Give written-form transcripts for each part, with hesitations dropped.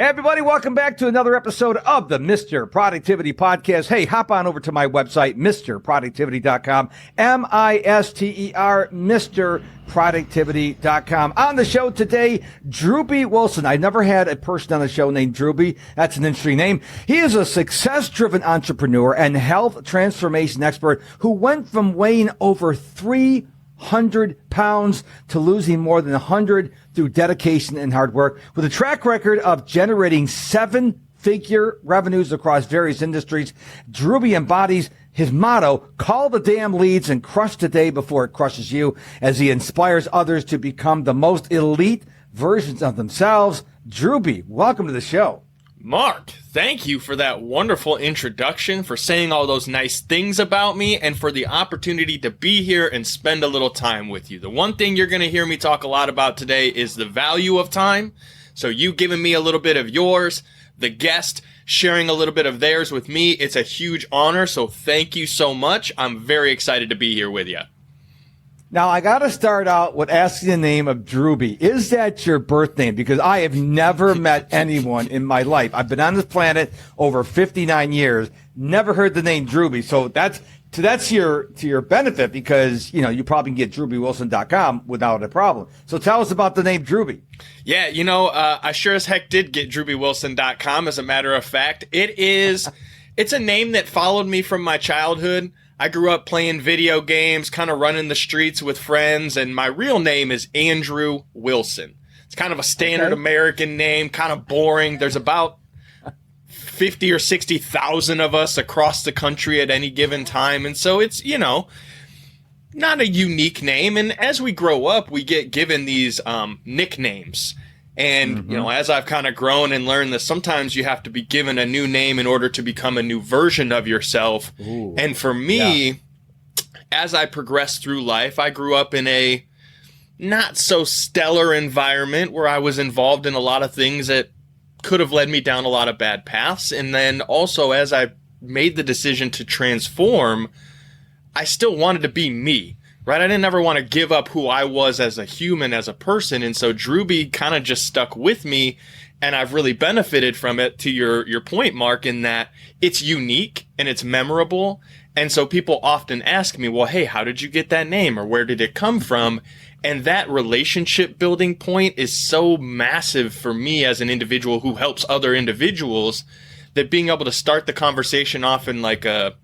Hey, everybody, welcome back to another episode of the Mr. Productivity Podcast. Hey, hop on over to my website, MrProductivity.com, M-I-S-T-E-R, MrProductivity.com. On the show today, Drewbie Wilson. I never had a person on the show named Drewbie. That's an interesting name. He is a success-driven entrepreneur and health transformation expert who went from weighing over 300 pounds to losing more than 100 through dedication and hard work. With a track record of generating seven-figure revenues across various industries, Drewbie embodies his motto, call the damn leads and crush the day before it crushes you, as he inspires others to become the most elite versions of themselves. Drewbie, welcome to the show. Mark, thank you for that wonderful introduction, for saying all those nice things about me, and for the opportunity to be here and spend a little time with you. The one thing you're going to hear me talk a lot about today is the value of time. So you giving me a little bit of yours, the guest sharing a little bit of theirs with me, it's a huge honor. So thank you so much. I'm very excited to be here with you. Now, I got to start out with asking the name of Drewbie. Is that your birth name? Because I have never met anyone in my life. I've been on this planet over 59 years, never heard the name Drewbie. So that's to your benefit, because, you know, you probably can get DrewbieWilson.com without a problem. So tell us about the name Drewbie. Yeah, I sure as heck did get DrewbieWilson.com, as a matter of fact. It's a name that followed me from my childhood. I grew up playing video games, kind of running the streets with friends, and my real name is Andrew Wilson. It's kind of a standard American name, kind of boring. There's about 50 or 60,000 of us across the country at any given time, and so it's, not a unique name. And as we grow up, we get given these nicknames. And, as I've kind of grown and learned that sometimes you have to be given a new name in order to become a new version of yourself. Ooh, and for me, as I progressed through life, I grew up in a not so stellar environment where I was involved in a lot of things that could have led me down a lot of bad paths. And then also, as I made the decision to transform, I still wanted to be me. Right? I didn't ever want to give up who I was as a human, as a person. And so Drewbie kind of just stuck with me, and I've really benefited from it, to your point, Mark, in that it's unique and it's memorable. And so people often ask me, well, hey, how did you get that name, or where did it come from? And that relationship building point is so massive for me as an individual who helps other individuals, that being able to start the conversation off in like a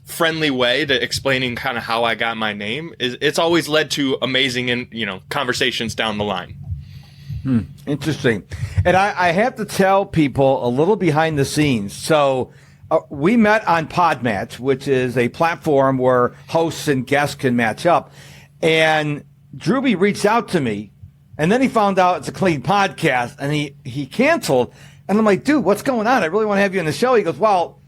friendly way to explaining kind of how I got my name, it's always led to amazing conversations down the line. Interesting. And I have to tell people a little behind the scenes. So we met on Podmatch, which is a platform where hosts and guests can match up. And Drewbie reached out to me, and then he found out it's a clean podcast, and he canceled. And I'm like, dude, what's going on? I really want to have you on the show. He goes, well,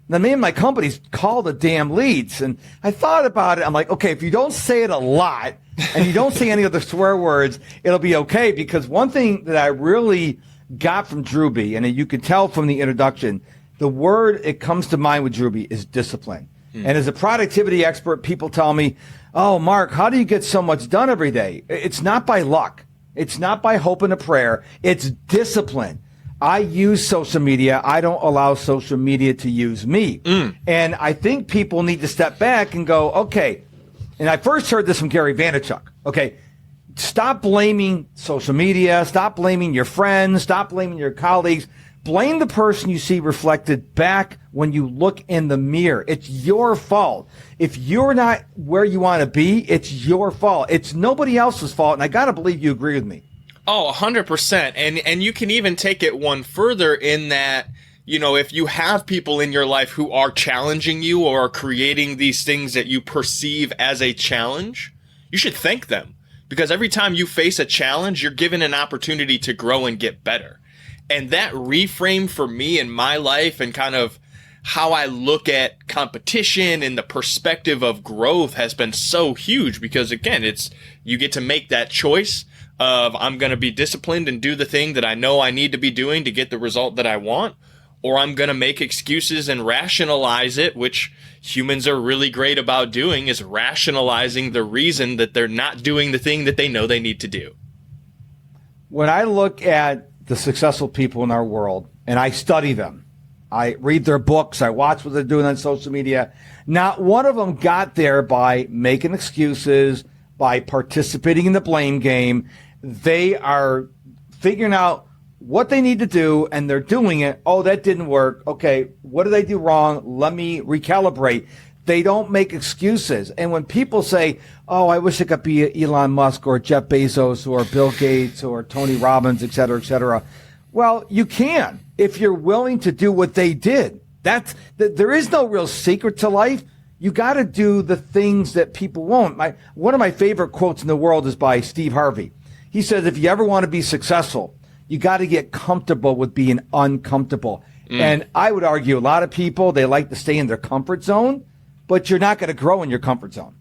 the name of my company's called the damn leads. And I thought about it. I'm like, okay, if you don't say it a lot and you don't say any of the swear words, it'll be okay. Because one thing that I really got from Drewbie, and you could tell from the introduction, the word it comes to mind with Drewbie is discipline. And as a productivity expert, people tell me, oh, Mark, how do you get so much done every day? It's not by luck. It's not by hope and a prayer. It's discipline. I use social media. I don't allow social media to use me. And I think people need to step back and go, okay. And I first heard this from Gary Vaynerchuk. Okay, stop blaming social media. Stop blaming your friends. Stop blaming your colleagues. Blame the person you see reflected back when you look in the mirror. It's your fault. If you're not where you want to be, it's your fault. It's nobody else's fault. And I got to believe you agree with me. Oh, 100%. And you can even take it one further in that, if you have people in your life who are challenging you or are creating these things that you perceive as a challenge, you should thank them. Because every time you face a challenge, you're given an opportunity to grow and get better. And that reframe for me in my life, and kind of how I look at competition and the perspective of growth, has been so huge. Because again, you get to make that choice of, I'm going to be disciplined and do the thing that I know I need to be doing to get the result that I want, or I'm going to make excuses and rationalize it, which humans are really great about doing, is rationalizing the reason that they're not doing the thing that they know they need to do. When I look at the successful people in our world, and I study them. I read their books. I watch what they're doing on social media. Not one of them got there by making excuses, by participating in the blame game. They are figuring out what they need to do, and they're doing it. Oh, that didn't work. Okay, what did they do wrong? Let me recalibrate. They don't make excuses. And when people say, oh, I wish I could be Elon Musk or Jeff Bezos or Bill Gates or Tony Robbins, et cetera, et cetera. Well, you can if you're willing to do what they did. There is no real secret to life. You got to do the things that people won't. One of my favorite quotes in the world is by Steve Harvey. He says, if you ever want to be successful, you got to get comfortable with being uncomfortable. And I would argue a lot of people, they like to stay in their comfort zone, but you're not going to grow in your comfort zone.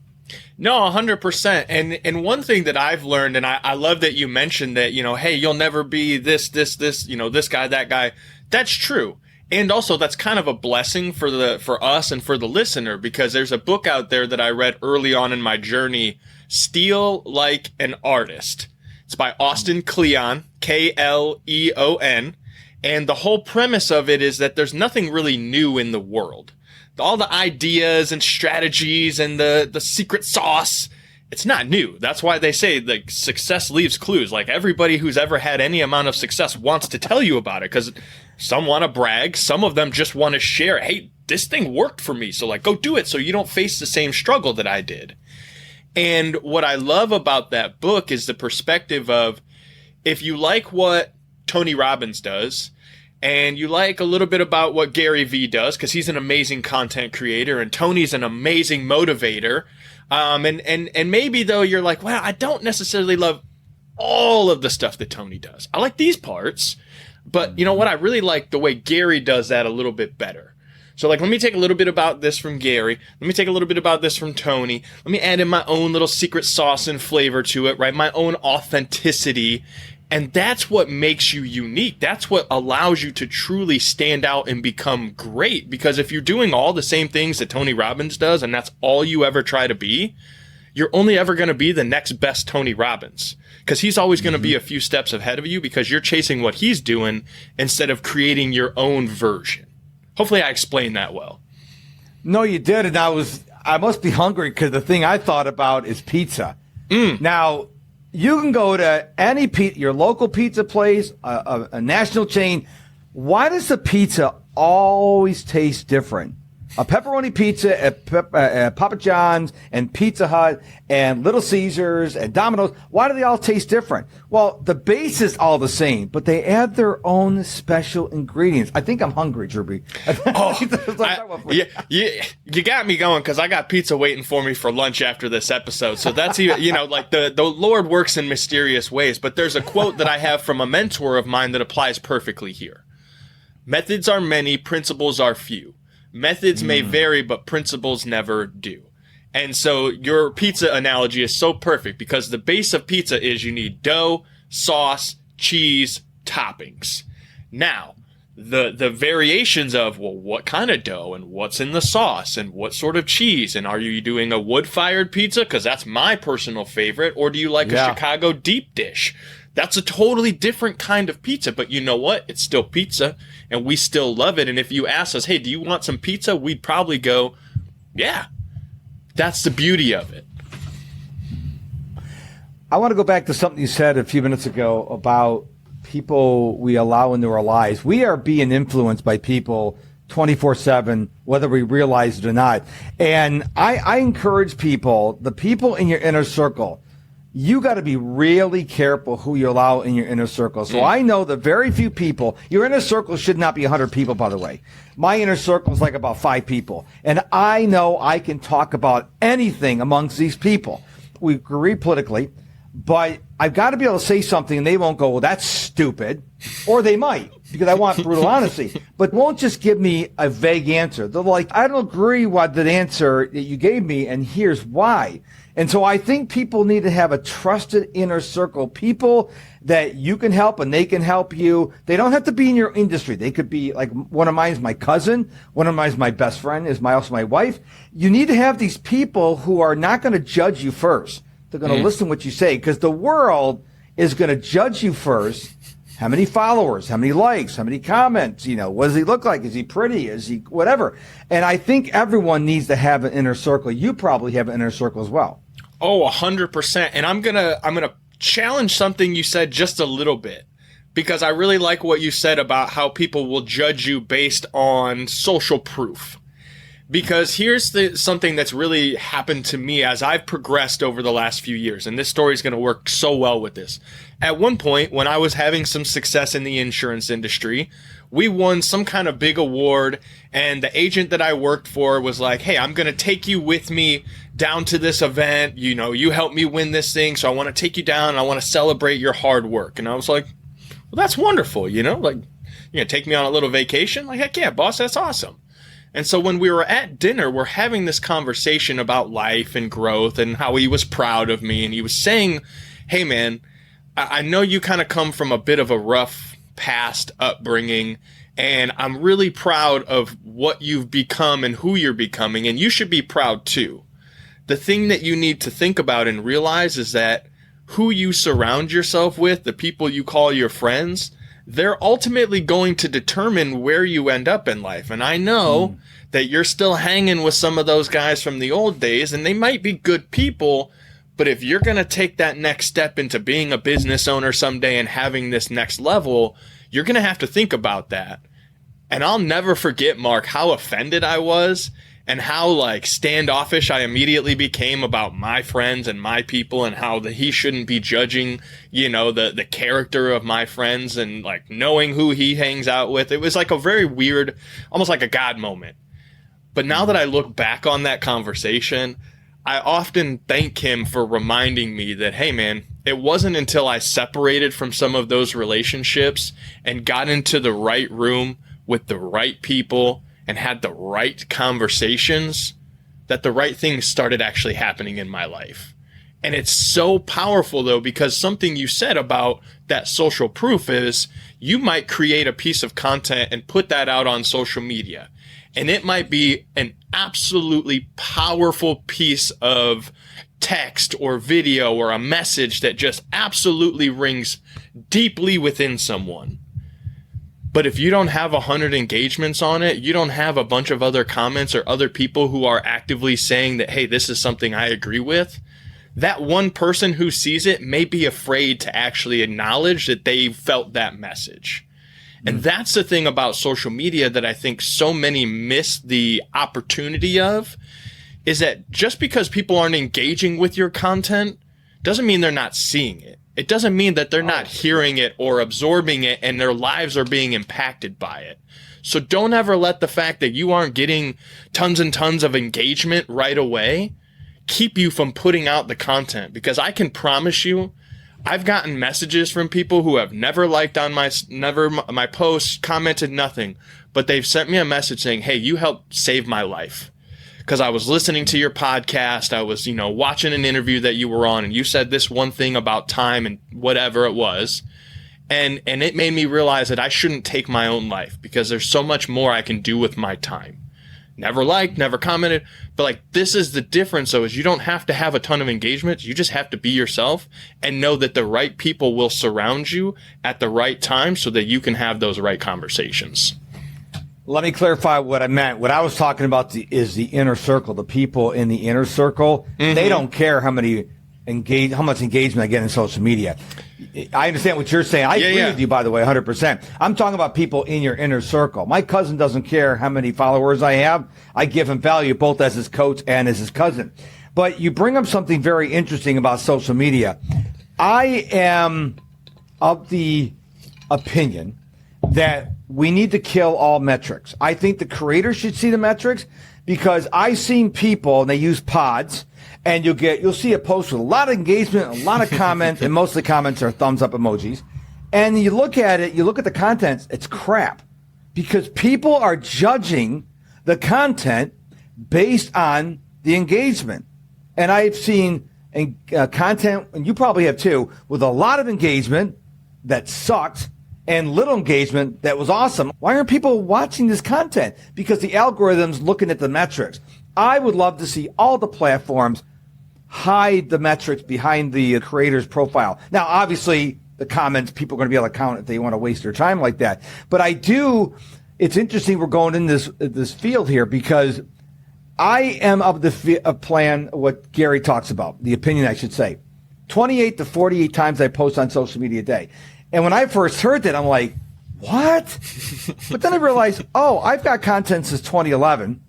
No, 100%. And one thing that I've learned, and I love that you mentioned that, hey, you'll never be this, this guy, that guy. That's true. And also that's kind of a blessing for us and for the listener, because there's a book out there that I read early on in my journey, Steal Like an Artist. It's by Austin Kleon, Kleon. And the whole premise of it is that there's nothing really new in the world. All the ideas and strategies and the secret sauce, it's not new. That's why they say like success leaves clues. Like everybody who's ever had any amount of success wants to tell you about it, because some want to brag. Some of them just want to share. Hey, this thing worked for me. So like, go do it so you don't face the same struggle that I did. And what I love about that book is the perspective of, if you like what Tony Robbins does, and you like a little bit about what Gary Vee does, because he's an amazing content creator and Tony's an amazing motivator. And maybe though you're like, well, I don't necessarily love all of the stuff that Tony does. I like these parts, but you know what? I really like the way Gary does that a little bit better. So like, let me take a little bit about this from Gary. Let me take a little bit about this from Tony. Let me add in my own little secret sauce and flavor to it, right? My own authenticity. And that's what makes you unique. That's what allows you to truly stand out and become great. Because if you're doing all the same things that Tony Robbins does, and that's all you ever try to be, you're only ever going to be the next best Tony Robbins. Because he's always going to be a few steps ahead of you, because you're chasing what he's doing instead of creating your own version. Hopefully I explained that well. No, you did. And I must be hungry, because the thing I thought about is pizza. Now, you can go to any your local pizza place, a national chain. Why does the pizza always taste different? A pepperoni pizza at Papa John's and Pizza Hut and Little Caesars and Domino's, why do they all taste different? Well, the base is all the same, but they add their own special ingredients. I think I'm hungry, Drewbie. You got me going, because I got pizza waiting for me for lunch after this episode. So that's even, like the Lord works in mysterious ways. But there's a quote that I have from a mentor of mine that applies perfectly here. Methods are many, principles are few. Methods may vary, but principles never do. And so your pizza analogy is so perfect, because the base of pizza is you need dough, sauce, cheese, toppings. Now, the variations of, well, what kind of dough and what's in the sauce and what sort of cheese, and are you doing a wood-fired pizza? Because that's my personal favorite. Or do you like a Chicago deep dish? That's a totally different kind of pizza, but you know what? It's still pizza, and we still love it. And if you ask us, hey, do you want some pizza? We'd probably go, yeah. That's the beauty of it. I want to go back to something you said a few minutes ago about people we allow into our lives. We are being influenced by people 24/7, whether we realize it or not. And I encourage people, the people in your inner circle, you got to be really careful who you allow in your inner circle. So I know that very few people, your inner circle should not be 100 people, by the way. My inner circle is like about 5 people. And I know I can talk about anything amongst these people. We agree politically, but I've got to be able to say something and they won't go, well, that's stupid. Or they might, because I want brutal honesty, but won't just give me a vague answer. They're like, I don't agree with the answer that you gave me, and here's why. And so I think people need to have a trusted inner circle, people that you can help and they can help you. They don't have to be in your industry. They could be like, one of mine is my cousin. One of mine is my best friend, also my wife. You need to have these people who are not going to judge you first. They're going to listen to what you say, because the world is going to judge you first, how many followers, how many likes, how many comments, what does he look like? Is he pretty? Is he whatever? And I think everyone needs to have an inner circle. You probably have an inner circle as well. Oh, 100%. And I'm gonna challenge something you said just a little bit, because I really like what you said about how people will judge you based on social proof. Because here's something that's really happened to me as I've progressed over the last few years, and this story is going to work so well with this. At one point, when I was having some success in the insurance industry, we won some kind of big award, and the agent that I worked for was like, hey, I'm going to take you with me down to this event. You helped me win this thing, so I want to take you down, and I want to celebrate your hard work. And I was like, well, that's wonderful, like, you're going to take me on a little vacation? Like, heck yeah, boss, that's awesome. And so when we were at dinner, we're having this conversation about life and growth and how he was proud of me. And he was saying, hey, man, I know you kind of come from a bit of a rough past upbringing, and I'm really proud of what you've become and who you're becoming. And you should be proud, too. The thing that you need to think about and realize is that who you surround yourself with, the people you call your friends, they're ultimately going to determine where you end up in life. And I know that you're still hanging with some of those guys from the old days, and they might be good people, but if you're going to take that next step into being a business owner someday and having this next level, you're going to have to think about that. And I'll never forget, Mark, how offended I was and how standoffish I immediately became about my friends and my people, and how he shouldn't be judging, the character of my friends and knowing who he hangs out with. It was a very weird, almost like a God moment. But now that I look back on that conversation, I often thank him for reminding me that, hey man, it wasn't until I separated from some of those relationships and got into the right room with the right people and had the right conversations that the right things started actually happening in my life. And it's so powerful, though, because something you said about that social proof is you might create a piece of content and put that out on social media. And it might be an absolutely powerful piece of text or video or a message that just absolutely rings deeply within someone. But if you don't have 100 engagements on it, you don't have a bunch of other comments or other people who are actively saying that, hey, this is something I agree with, that one person who sees it may be afraid to actually acknowledge that they felt that message. And that's the thing about social media that I think so many miss the opportunity of, is that just because people aren't engaging with your content doesn't mean they're not seeing it. It doesn't mean that they're not hearing it or absorbing it and their lives are being impacted by it. So don't ever let the fact that you aren't getting tons and tons of engagement right away keep you from putting out the content, because I can promise you, I've gotten messages from people who have never liked on my posts, commented nothing, but they've sent me a message saying, hey, you helped save my life. Because I was listening to your podcast, I was, watching an interview that you were on, and you said this one thing about time and whatever it was. And it made me realize that I shouldn't take my own life, because there's so much more I can do with my time. Never liked, never commented, but this is the difference, though, is you don't have to have a ton of engagement. You just have to be yourself and know that the right people will surround you at the right time so that you can have those right conversations. Let me clarify what I meant. What I was talking about is the inner circle. The people in the inner circle, they don't care how much engagement I get in social media. I understand what you're saying. I agree with you, by the way, 100%. I'm talking about people in your inner circle. My cousin doesn't care how many followers I have. I give him value both as his coach and as his cousin. But you bring up something very interesting about social media. I am of the opinion that we need to kill all metrics. I think the creators should see the metrics, because I've seen people, and they use pods, and you'll see a post with a lot of engagement, a lot of comments, and most of the comments are thumbs up emojis. And you look at it, you look at the contents, it's crap, because people are judging the content based on the engagement. And I've seen content, and you probably have too, with a lot of engagement that sucked and little engagement that was awesome. Why aren't people watching this content? Because the algorithm's looking at the metrics. I would love to see all the platforms hide the metrics behind the creator's profile. Now, obviously, the comments people are going to be able to count if they want to waste their time like that. But it's interesting we're going in this field here because I am of the plan what Gary talks about, the opinion I should say. 28 to 48 times I post on social media a day. And when I first heard that, I'm like, what? But then I realized, I've got content since 2011.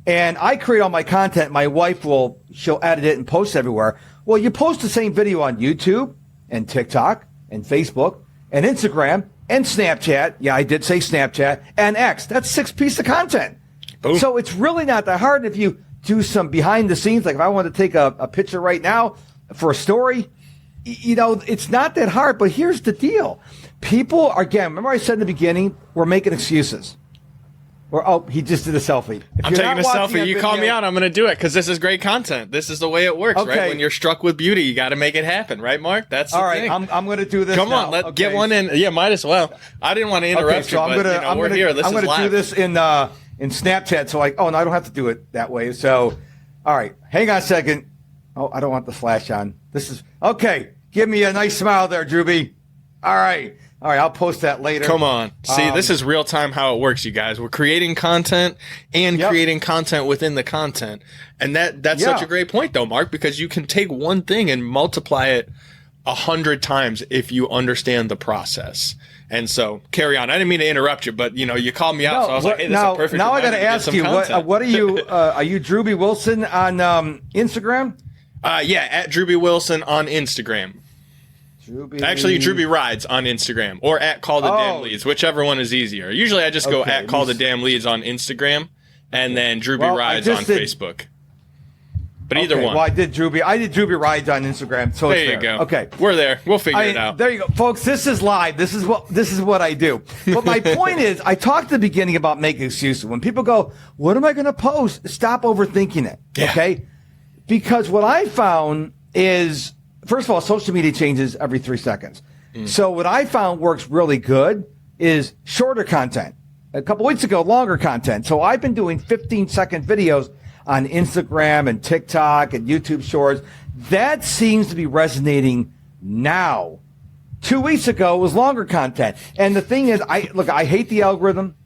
And I create all my content. My wife she'll edit it and post everywhere. Well, you post the same video on YouTube and TikTok and Facebook and Instagram and Snapchat. Yeah, I did say Snapchat and X. That's 6 pieces of content. Boom. So it's really not that hard. If you do some behind the scenes, like if I want to take a picture right now for a story, it's not that hard. But here's the deal. People, again, remember I said in the beginning, we're making excuses. He just did a selfie. I'm taking a selfie. You call me out, I'm going to do it because this is great content. This is the way it works, right? When you're struck with beauty, you got to make it happen, right, Mark? That's the thing. I'm going to do this. Come on, let's get one in. Yeah, might as well. I didn't want to interrupt you, but we're here. This is live. I'm going to do this in Snapchat, so no, I don't have to do it that way. So, all right, hang on a second. I don't want the flash on. This is okay. Give me a nice smile there, Drewbie. All right, I'll post that later. Come on. See, this is real time how it works, you guys. We're creating content and creating content within the content. And that's such a great point, though, Mark, because you can take one thing and multiply it 100 times if you understand the process. And so, carry on. I didn't mean to interrupt you, but, you called me out, so I was like, hey, this is a perfect now I got to ask you, what are you, are you Drewbie Wilson on Instagram? Yeah, at Drewbie Wilson on Instagram. Actually, Drewbie Rides on Instagram or at Call the Damn Leads, whichever one is easier. Usually I just go at Call the Damn Leads on Instagram and then Drewbie Rides on Facebook. But either one. Well, I did Drewbie Rides on Instagram. So there you go. Okay. We're there. We'll figure it out. There you go. Folks, this is live. This is what I do. But my point is, I talked at the beginning about making excuses. When people go, what am I going to post? Stop overthinking it. Yeah. Okay? Because what I found is, first of all, social media changes every 3 seconds. So what I found works really good is shorter content. A couple weeks ago, longer content. So I've been doing 15-second videos on Instagram and TikTok and YouTube Shorts. That seems to be resonating now. 2 weeks ago was longer content. And the thing is, I hate the algorithm.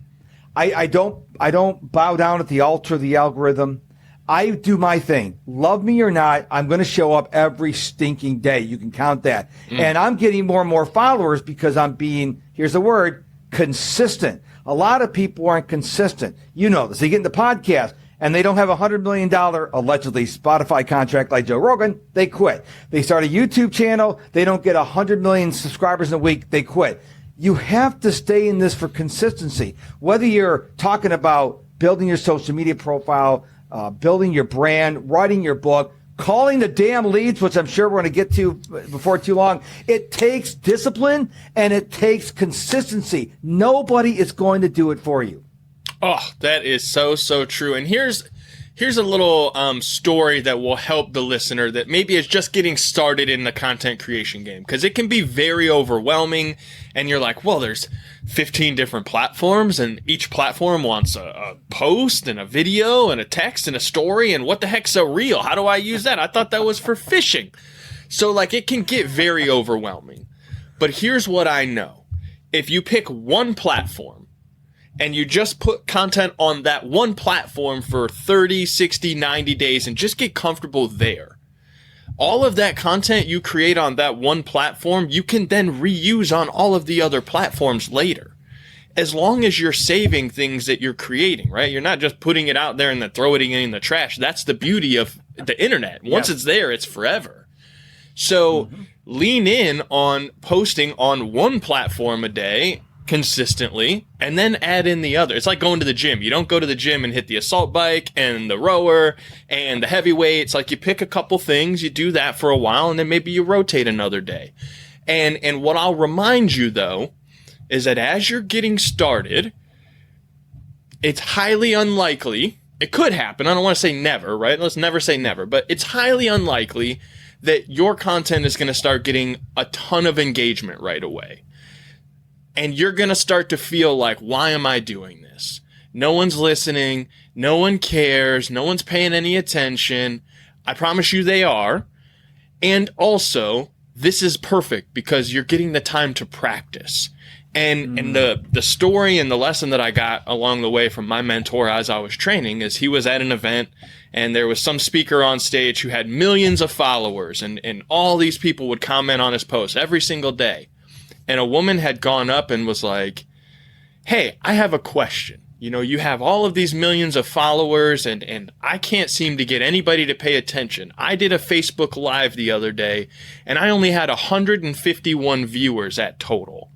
I don't bow down at the altar of the algorithm. I do my thing. Love me or not, I'm going to show up every stinking day. You can count that. And I'm getting more and more followers because I'm being, here's the word, consistent. A lot of people aren't consistent. You know this. They get into podcasts and they don't have $100 million, allegedly, Spotify contract like Joe Rogan. They quit. They start a YouTube channel. They don't get 100 million subscribers in a week. They quit. You have to stay in this for consistency. Whether you're talking about building your social media profile, building your brand, writing your book, calling the damn leads, which I'm sure we're going to get to before too long. It takes discipline and it takes consistency. Nobody is going to do it for you. Oh, that is so, so true. And here's a little story that will help the listener that maybe is just getting started in the content creation game, because it can be very overwhelming. And you're like, well, there's 15 different platforms and each platform wants a post and a video and a text and a story. And what the heck's a reel? How do I use that? I thought that was for fishing. So it can get very overwhelming. But here's what I know. If you pick one platform and you just put content on that one platform for 30, 60, 90 days and just get comfortable there, all of that content you create on that one platform, you can then reuse on all of the other platforms later. As long as you're saving things that you're creating, right? You're not just putting it out there and then throwing it in the trash. That's the beauty of the internet. Once it's there, it's forever. So lean in on posting on one platform a day consistently and then add in the other. It's like going to the gym. You don't go to the gym and hit the assault bike and the rower and the heavy weights. You pick a couple things, you do that for a while, and then maybe you rotate another day. And what I'll remind you though is that as you're getting started, it's highly unlikely, it could happen, I don't want to say never, right? Let's never say never, but it's highly unlikely that your content is going to start getting a ton of engagement right away. And you're going to start to feel like, why am I doing this? No one's listening. No one cares. No one's paying any attention. I promise you they are. And also, this is perfect because you're getting the time to practice. And the story and the lesson that I got along the way from my mentor as I was training is he was at an event and there was some speaker on stage who had millions of followers, and all these people would comment on his posts every single day. And a woman had gone up and was like, hey, I have a question. You know, you have all of these millions of followers and I can't seem to get anybody to pay attention. I did a Facebook Live the other day and I only had 151 viewers at total.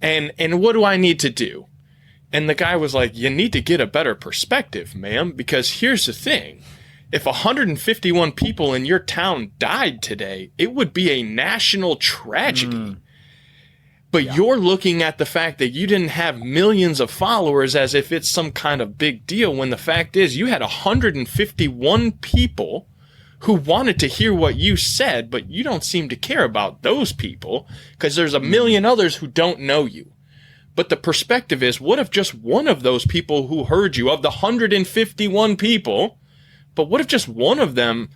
And what do I need to do? And the guy was like, you need to get a better perspective, ma'am, because here's the thing. If 151 people in your town died today, it would be a national tragedy. But you're looking at the fact that you didn't have millions of followers as if it's some kind of big deal, when the fact is you had 151 people who wanted to hear what you said, but you don't seem to care about those people because there's a million others who don't know you. But the perspective is, what if just one of those people who heard you, of the 151 people, but what if just one of them,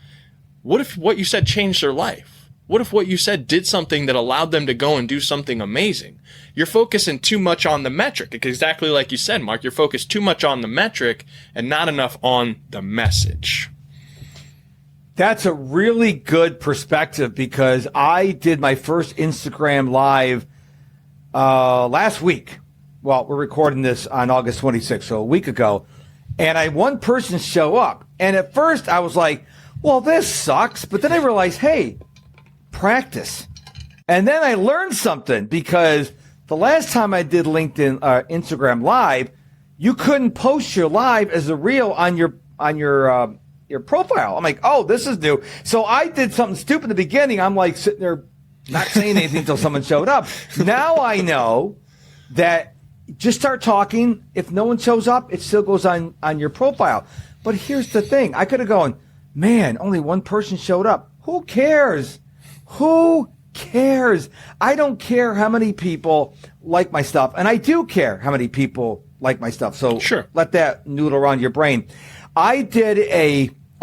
what if what you said changed their life? What if what you said did something that allowed them to go and do something amazing? You're focusing too much on the metric. Exactly like you said, Mark, you're focused too much on the metric and not enough on the message. That's a really good perspective, because I did my first Instagram Live last week. Well, we're recording this on August 26th, so a week ago. And I had one person show up. And at first I was like, well, this sucks. But then I realized, hey, practice. And then I learned something, because the last time I did Instagram Live, you couldn't post your live as a reel on your profile. I'm like, oh, this is new. So I did something stupid in the beginning. I'm like sitting there not saying anything until someone showed up. Now I know that just start talking. If no one shows up, it still goes on your profile. But here's the thing. I could have gone, man, only one person showed up. Who cares? Who cares? I don't care how many people like my stuff. And I do care how many people like my stuff. So sure, let that noodle around your brain. I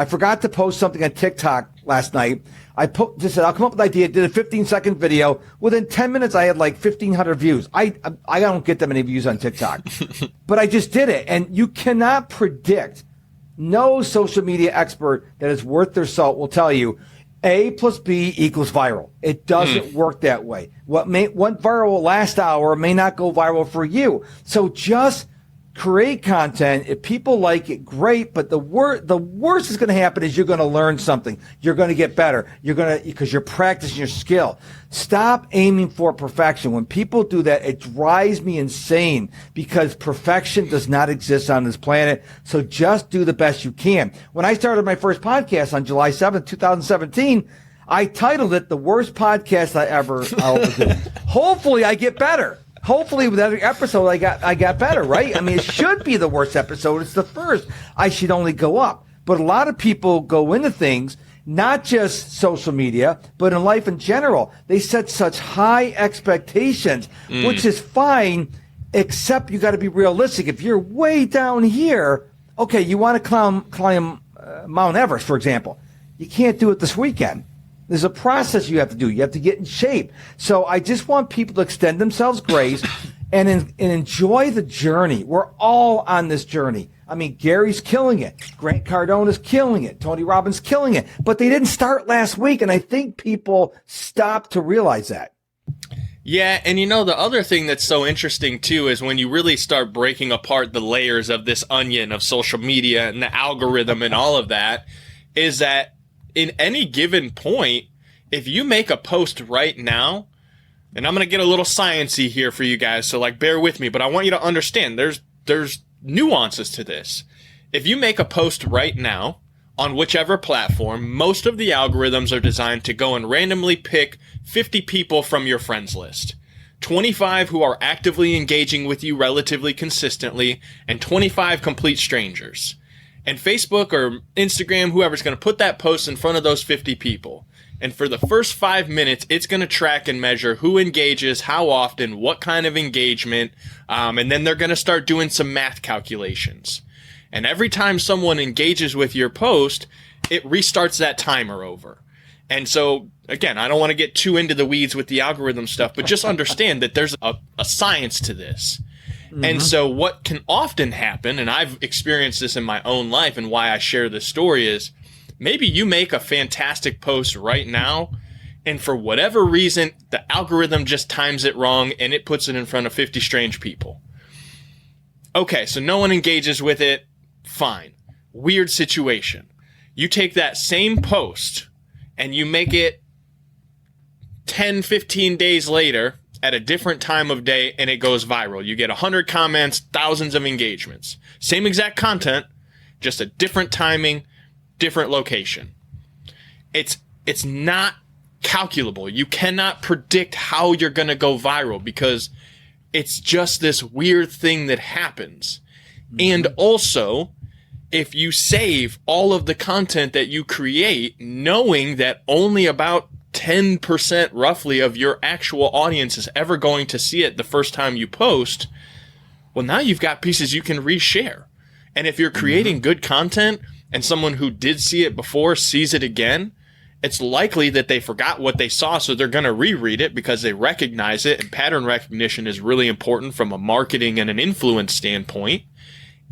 forgot to post something on TikTok last night. I just said, I'll come up with an idea. Did a 15-second video. Within 10 minutes, I had like 1,500 views. I don't get that many views on TikTok, but I just did it. And you cannot predict. No social media expert that is worth their salt will tell you A plus B equals viral. It doesn't work that way. What went viral last hour may not go viral for you. So just create content. If people like it, great. But the worst is going to happen is you're going to learn something. You're going to get better. Because you're practicing your skill. Stop aiming for perfection. When people do that, it drives me insane, because perfection does not exist on this planet. So just do the best you can. When I started my first podcast on July 7th, 2017, I titled it The Worst Podcast I'll ever do. Hopefully I get better. Hopefully with every episode I got better, right? I mean, it should be the worst episode. It's the first. I should only go up. But a lot of people go into things, not just social media, but in life in general. They set such high expectations, which is fine, except you got to be realistic. If you're way down here, okay, you want to climb Mount Everest, for example. You can't do it this weekend. There's a process you have to do. You have to get in shape. So I just want people to extend themselves grace and enjoy the journey. We're all on this journey. I mean, Gary's killing it. Grant Cardone's killing it. Tony Robbins killing it. But they didn't start last week, and I think people stopped to realize that. Yeah, and you know, the other thing that's so interesting, too, is when you really start breaking apart the layers of this onion of social media and the algorithm and all of that, is that in any given point, if you make a post right now, and I'm going to get a little sciencey here for you guys, so like bear with me, but I want you to understand there's nuances to this. If you make a post right now on whichever platform, most of the algorithms are designed to go and randomly pick 50 people from your friends list. 25 who are actively engaging with you relatively consistently, and 25 complete strangers. And Facebook or Instagram, whoever's going to put that post in front of those 50 people. And for the first 5 minutes, it's going to track and measure who engages, how often, what kind of engagement. And then they're going to start doing some math calculations. And every time someone engages with your post, it restarts that timer over. And so, again, I don't want to get too into the weeds with the algorithm stuff, but just understand that there's a science to this. And so what can often happen, and I've experienced this in my own life and why I share this story, is maybe you make a fantastic post right now, and for whatever reason, the algorithm just times it wrong and it puts it in front of 50 strange people. Okay, so no one engages with it. Fine. Weird situation. You take that same post and you make it 10, 15 days later at a different time of day, and it goes viral. You get 100 comments, thousands of engagements. Same exact content, just a different timing, different location. It's not calculable. You cannot predict how you're going to go viral because it's just this weird thing that happens. And also, if you save all of the content that you create, knowing that only about 10% roughly of your actual audience is ever going to see it the first time you post, well, now you've got pieces you can reshare. And if you're creating good content and someone who did see it before sees it again, it's likely that they forgot what they saw, so they're going to reread it because they recognize it. And pattern recognition is really important from a marketing and an influence standpoint.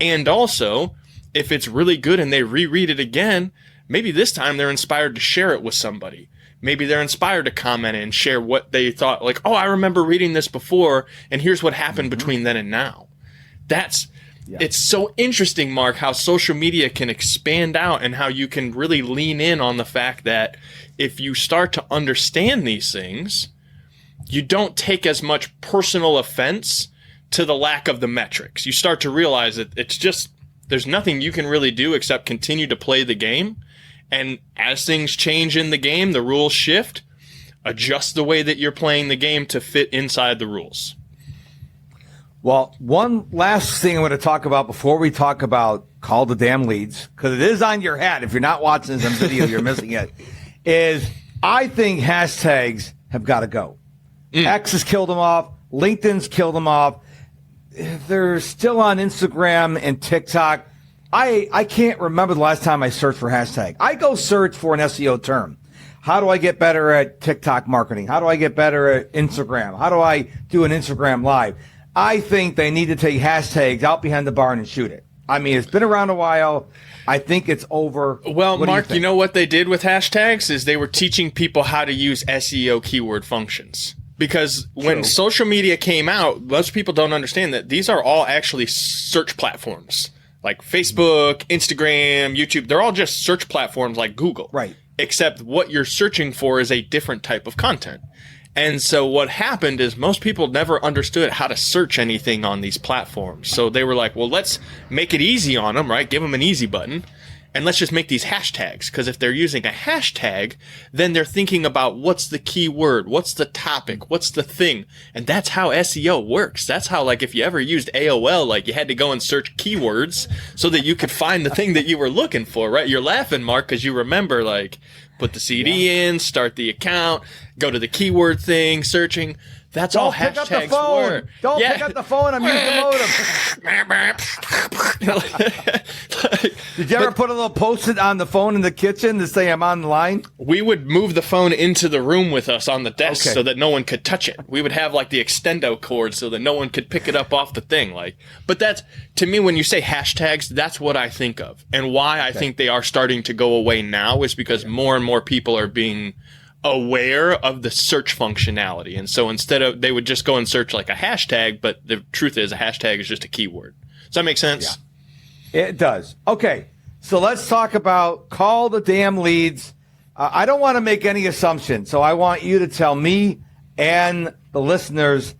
And also, if it's really good and they reread it again, maybe this time they're inspired to share it with somebody. Maybe they're inspired to comment and share what they thought, like, oh, I remember reading this before, and here's what happened between then and now. It's so interesting, Mark, how social media can expand out and how you can really lean in on the fact that if you start to understand these things, you don't take as much personal offense to the lack of the metrics. You start to realize that it's just, there's nothing you can really do except continue to play the game. And as things change in the game, the rules shift, adjust the way that you're playing the game to fit inside the rules. Well, one last thing I want to talk about before we talk about call the damn leads, because it is on your hat. If you're not watching this on video, you're missing it, is I think hashtags have got to go. X has killed them off. LinkedIn's killed them off. They're still on Instagram and TikTok. I can't remember the last time I searched for hashtag. I go search for an SEO term. How do I get better at TikTok marketing? How do I get better at Instagram? How do I do an Instagram live? I think they need to take hashtags out behind the barn and shoot it. I mean, it's been around a while. I think it's over. Well, Mark, you know what they did with hashtags is they were teaching people how to use SEO keyword functions. Because when social media came out, most people don't understand that these are all actually search platforms. Like Facebook, Instagram, YouTube, they're all just search platforms like Google. Right. Except what you're searching for is a different type of content. And so what happened is most people never understood how to search anything on these platforms. So they were like, well, let's make it easy on them, right? Give them an easy button. And let's just make these hashtags. Because if they're using a hashtag, then they're thinking about what's the key word, what's the topic, what's the thing. And that's how SEO works. That's how, like, if you ever used AOL, like, you had to go and search keywords so that you could find the thing that you were looking for, right? You're laughing, Mark, because you remember, like, put the CD in, start the account, go to the keyword thing, searching. That's all hashtags pick up the phone. were. Don't pick up the phone. I'm using the modem. Did you ever put a little post-it on the phone in the kitchen to say I'm on the line? We would move the phone into the room with us on the desk so that no one could touch it. We would have like the extendo cord so that no one could pick it up off the thing. Like, but that's, to me, when you say hashtags, that's what I think of. And why I think they are starting to go away now is because more and more people are being aware of the search functionality. And so instead of, they would just go and search like a hashtag, but the truth is a hashtag is just a keyword. Does that make sense? Yeah. It does. Okay. So let's talk about call the damn leads. I don't want to make any assumptions. So I want you to tell me and the listeners,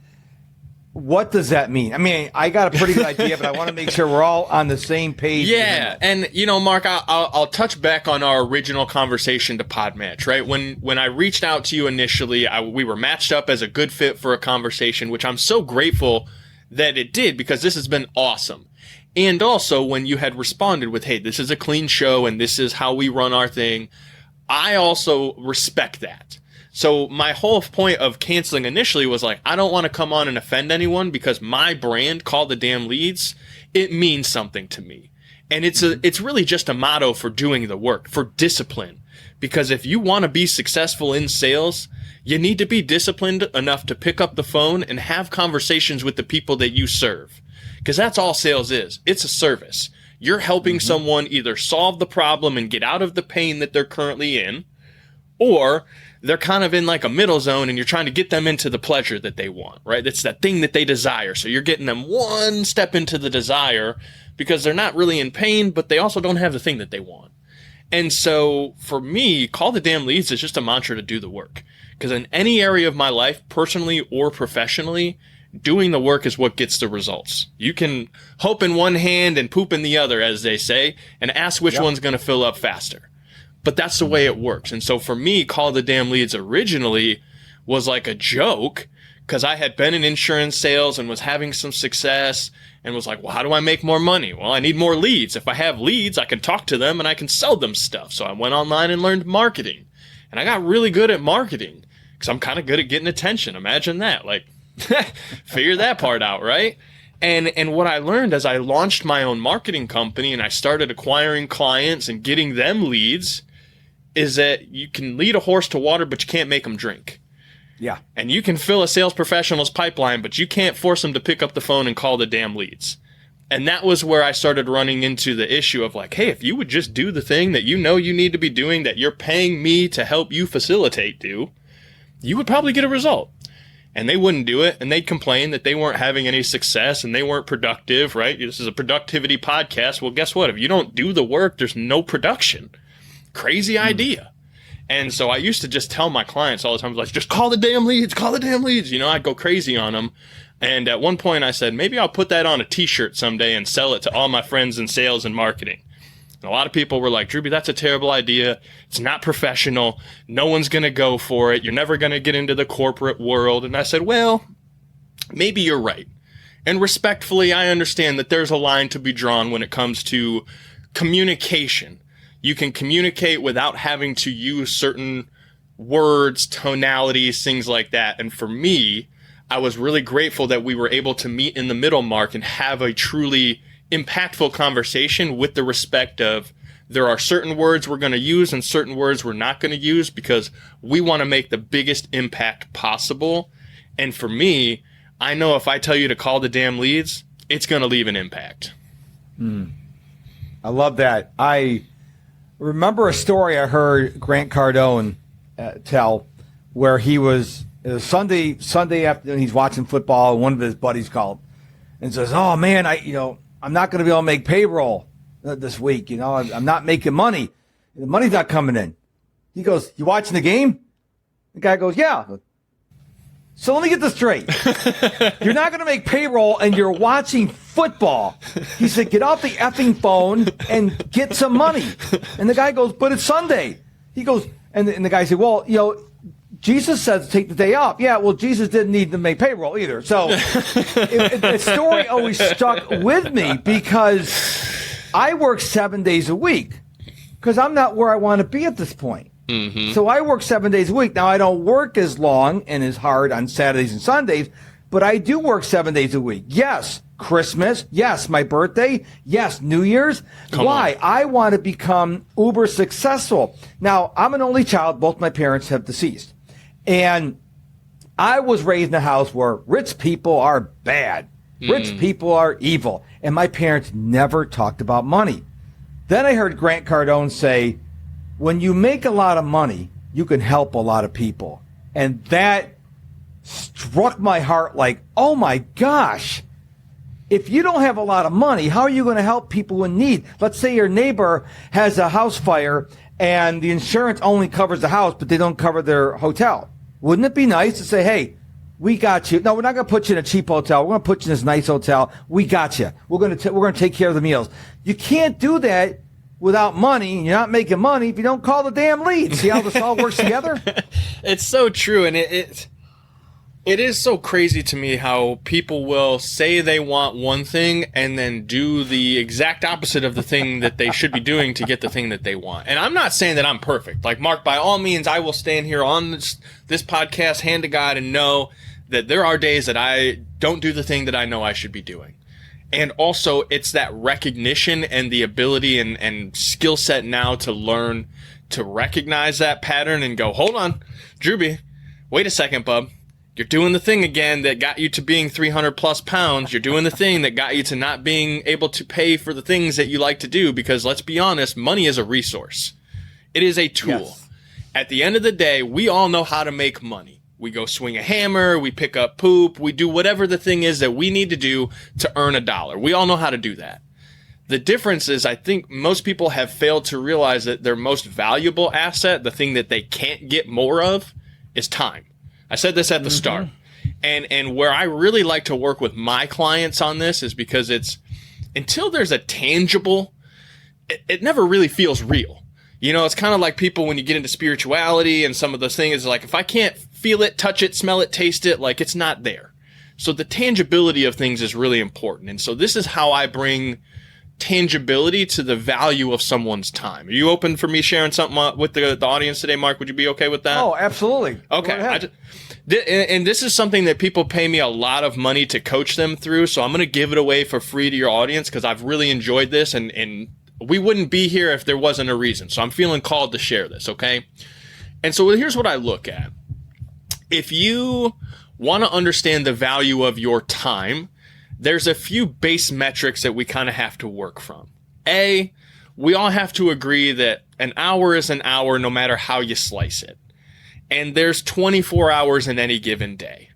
what does that mean? I mean, I got a pretty good idea, but I want to make sure we're all on the same page. Yeah, and you know, Mark, I'll touch back on our original conversation to Podmatch, right? When I reached out to you initially, we were matched up as a good fit for a conversation, which I'm so grateful that it did because this has been awesome. And also, when you had responded with, hey, this is a clean show and this is how we run our thing, I also respect that. So my whole point of canceling initially was like, I don't want to come on and offend anyone because my brand, Call the Damn Leads, it means something to me. And it's really just a motto for doing the work, for discipline. Because if you want to be successful in sales, you need to be disciplined enough to pick up the phone and have conversations with the people that you serve. Because that's all sales is. It's a service. You're helping someone either solve the problem and get out of the pain that they're currently in, or they're kind of in like a middle zone and you're trying to get them into the pleasure that they want, right? That's that thing that they desire. So you're getting them one step into the desire because they're not really in pain, but they also don't have the thing that they want. And so for me, call the damn leads is just a mantra to do the work. Because in any area of my life, personally or professionally, doing the work is what gets the results. You can hope in one hand and poop in the other, as they say, and ask which one's going to fill up faster. But that's the way it works. And so for me, call the damn leads originally was like a joke because I had been in insurance sales and was having some success and was like, well, how do I make more money? Well, I need more leads. If I have leads, I can talk to them and I can sell them stuff. So I went online and learned marketing. And I got really good at marketing because I'm kind of good at getting attention. Imagine that. Like, figure that part out, right? And what I learned as I launched my own marketing company and I started acquiring clients and getting them leads is that you can lead a horse to water, but you can't make them drink. Yeah. And you can fill a sales professional's pipeline, but you can't force them to pick up the phone and call the damn leads. And that was where I started running into the issue of like, hey, if you would just do the thing that you know you need to be doing, that you're paying me to help you facilitate do, you would probably get a result. And they wouldn't do it, and they'd complain that they weren't having any success and they weren't productive, right? This is a productivity podcast. Well, guess what? If you don't do the work, there's no production. Crazy idea. And so I used to just tell my clients all the time, like, just call the damn leads, call the damn leads. You know, I'd go crazy on them. And at one point I said, maybe I'll put that on a t-shirt someday and sell it to all my friends in sales and marketing. And a lot of people were like, Drewbie, that's a terrible idea. It's not professional. No one's going to go for it. You're never going to get into the corporate world. And I said, well, maybe you're right. And respectfully, I understand that there's a line to be drawn when it comes to communication. You can communicate without having to use certain words, tonalities, things like that. And for me, I was really grateful that we were able to meet in the middle mark and have a truly impactful conversation with the respect of there are certain words we're going to use and certain words we're not going to use because we want to make the biggest impact possible. And for me, I know if I tell you to call the damn leads, it's going to leave an impact. I love that. I remember a story I heard Grant Cardone tell where it was Sunday afternoon, he's watching football, and one of his buddies called and says, oh man, I'm not going to be able to make payroll this week. I'm not making money. The money's not coming in. He goes, you watching the game? The guy goes, yeah. So let me get this straight. You're not going to make payroll and you're watching football. He said, get off the effing phone and get some money. And the guy goes, but it's Sunday. He goes, and the guy said, well, Jesus says take the day off. Yeah, well, Jesus didn't need to make payroll either. So the story always stuck with me because I work 7 days a week because I'm not where I want to be at this point. Mm-hmm. So I work 7 days a week. Now, I don't work as long and as hard on Saturdays and Sundays, but I do work 7 days a week. Yes, Christmas. Yes, my birthday. Yes, New Year's. Why? I want to become uber successful. Now, I'm an only child. Both my parents have deceased. And I was raised in a house where rich people are bad. Rich people are evil. And my parents never talked about money. Then I heard Grant Cardone say, when you make a lot of money, you can help a lot of people. And that struck my heart like, oh my gosh, if you don't have a lot of money, how are you going to help people in need? Let's say your neighbor has a house fire and the insurance only covers the house, but they don't cover their hotel. Wouldn't it be nice to say, hey, we got you. No, we're not going to put you in a cheap hotel. We're going to put you in this nice hotel. We got you. We're going to take care of the meals. You can't do that without money. You're not making money if you don't call the damn lead. See how this all works together? It's so true. And it is so crazy to me how people will say they want one thing and then do the exact opposite of the thing that they should be doing to get the thing that they want. And I'm not saying that I'm perfect. Like, Mark, by all means, I will stand here on this podcast, hand to God, and know that there are days that I don't do the thing that I know I should be doing. And also, it's that recognition and the ability and skill set now to learn to recognize that pattern and go, hold on, Drewbie, wait a second, bub. You're doing the thing again that got you to being 300 plus pounds. You're doing the thing that got you to not being able to pay for the things that you like to do, because let's be honest, money is a resource. It is a tool. Yes. At the end of the day, we all know how to make money. We go swing a hammer, we pick up poop, we do whatever the thing is that we need to do to earn $1. We all know how to do that. The difference is, I think most people have failed to realize that their most valuable asset, the thing that they can't get more of, is time. I said this at the start. And where I really like to work with my clients on this is because it's, until there's a tangible, it never really feels real. You know, it's kind of like people when you get into spirituality and some of those things, like if I can't feel it, touch it, smell it, taste it, like it's not there. So the tangibility of things is really important. And so this is how I bring tangibility to the value of someone's time. Are you open for me sharing something with the audience today, Mark? Would you be okay with that? Oh, absolutely. Okay. And this is something that people pay me a lot of money to coach them through. So I'm going to give it away for free to your audience because I've really enjoyed this, and we wouldn't be here if there wasn't a reason. So I'm feeling called to share this. Okay. And so here's what I look at. If you want to understand the value of your time, there's a few base metrics that we kind of have to work from. A, we all have to agree that an hour is an hour no matter how you slice it. And there's 24 hours in any given day.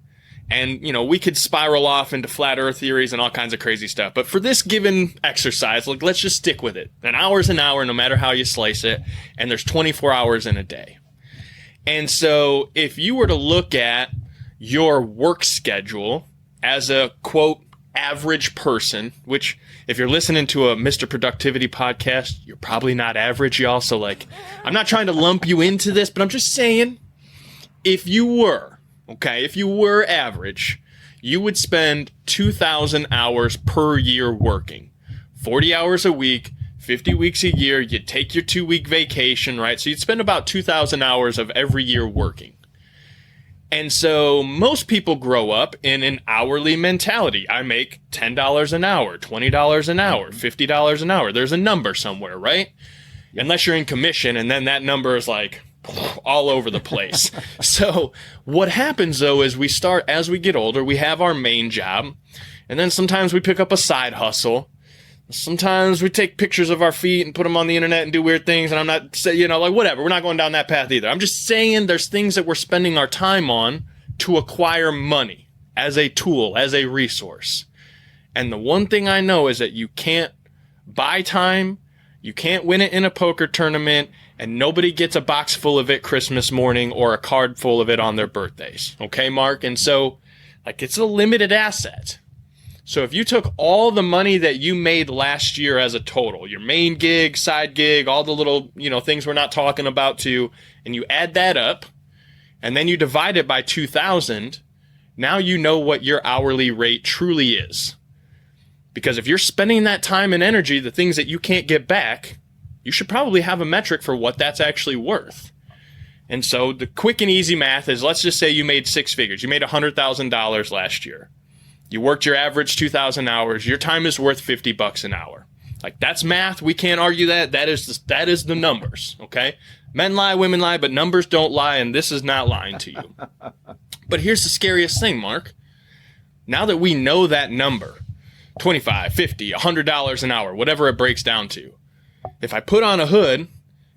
And, you know, we could spiral off into flat earth theories and all kinds of crazy stuff. But for this given exercise, look, let's just stick with it. An hour is an hour no matter how you slice it. And there's 24 hours in a day. And so if you were to look at your work schedule as a, quote, average person, which if you're listening to a Mr. Productivity podcast, you're probably not average, y'all. So like, I'm not trying to lump you into this, but I'm just saying, if you were average, you would spend 2,000 hours per year working, 40 hours a week, 50 weeks a year. You'd take your 2-week vacation, right? So you'd spend about 2,000 hours of every year working. And so most people grow up in an hourly mentality. I make $10 an hour, $20 an hour, $50 an hour. There's a number somewhere, right? Unless you're in commission, and then that number is like all over the place. So what happens though is we start, as we get older, we have our main job, and then sometimes we pick up a side hustle. Sometimes we take pictures of our feet and put them on the internet and do weird things. And I'm not saying, you know, like whatever. We're not going down that path either. I'm just saying there's things that we're spending our time on to acquire money as a tool, as a resource. And the one thing I know is that you can't buy time. You can't win it in a poker tournament, and nobody gets a box full of it Christmas morning or a card full of it on their birthdays. Okay, Mark? And so like it's a limited asset. So if you took all the money that you made last year as a total, your main gig, side gig, all the little, you know, things we're not talking about too, and you add that up, and then you divide it by 2,000, now you know what your hourly rate truly is. Because if you're spending that time and energy, the things that you can't get back, you should probably have a metric for what that's actually worth. And so the quick and easy math is, let's just say you made 6 figures. You made $100,000 last year. You worked your average 2,000 hours. Your time is worth $50 an hour. Like, that's math. We can't argue that. That is the numbers, okay? Men lie, women lie, but numbers don't lie, and this is not lying to you. But here's the scariest thing, Mark. Now that we know that number, $25, $50, $100 an hour, whatever it breaks down to, if I put on a hood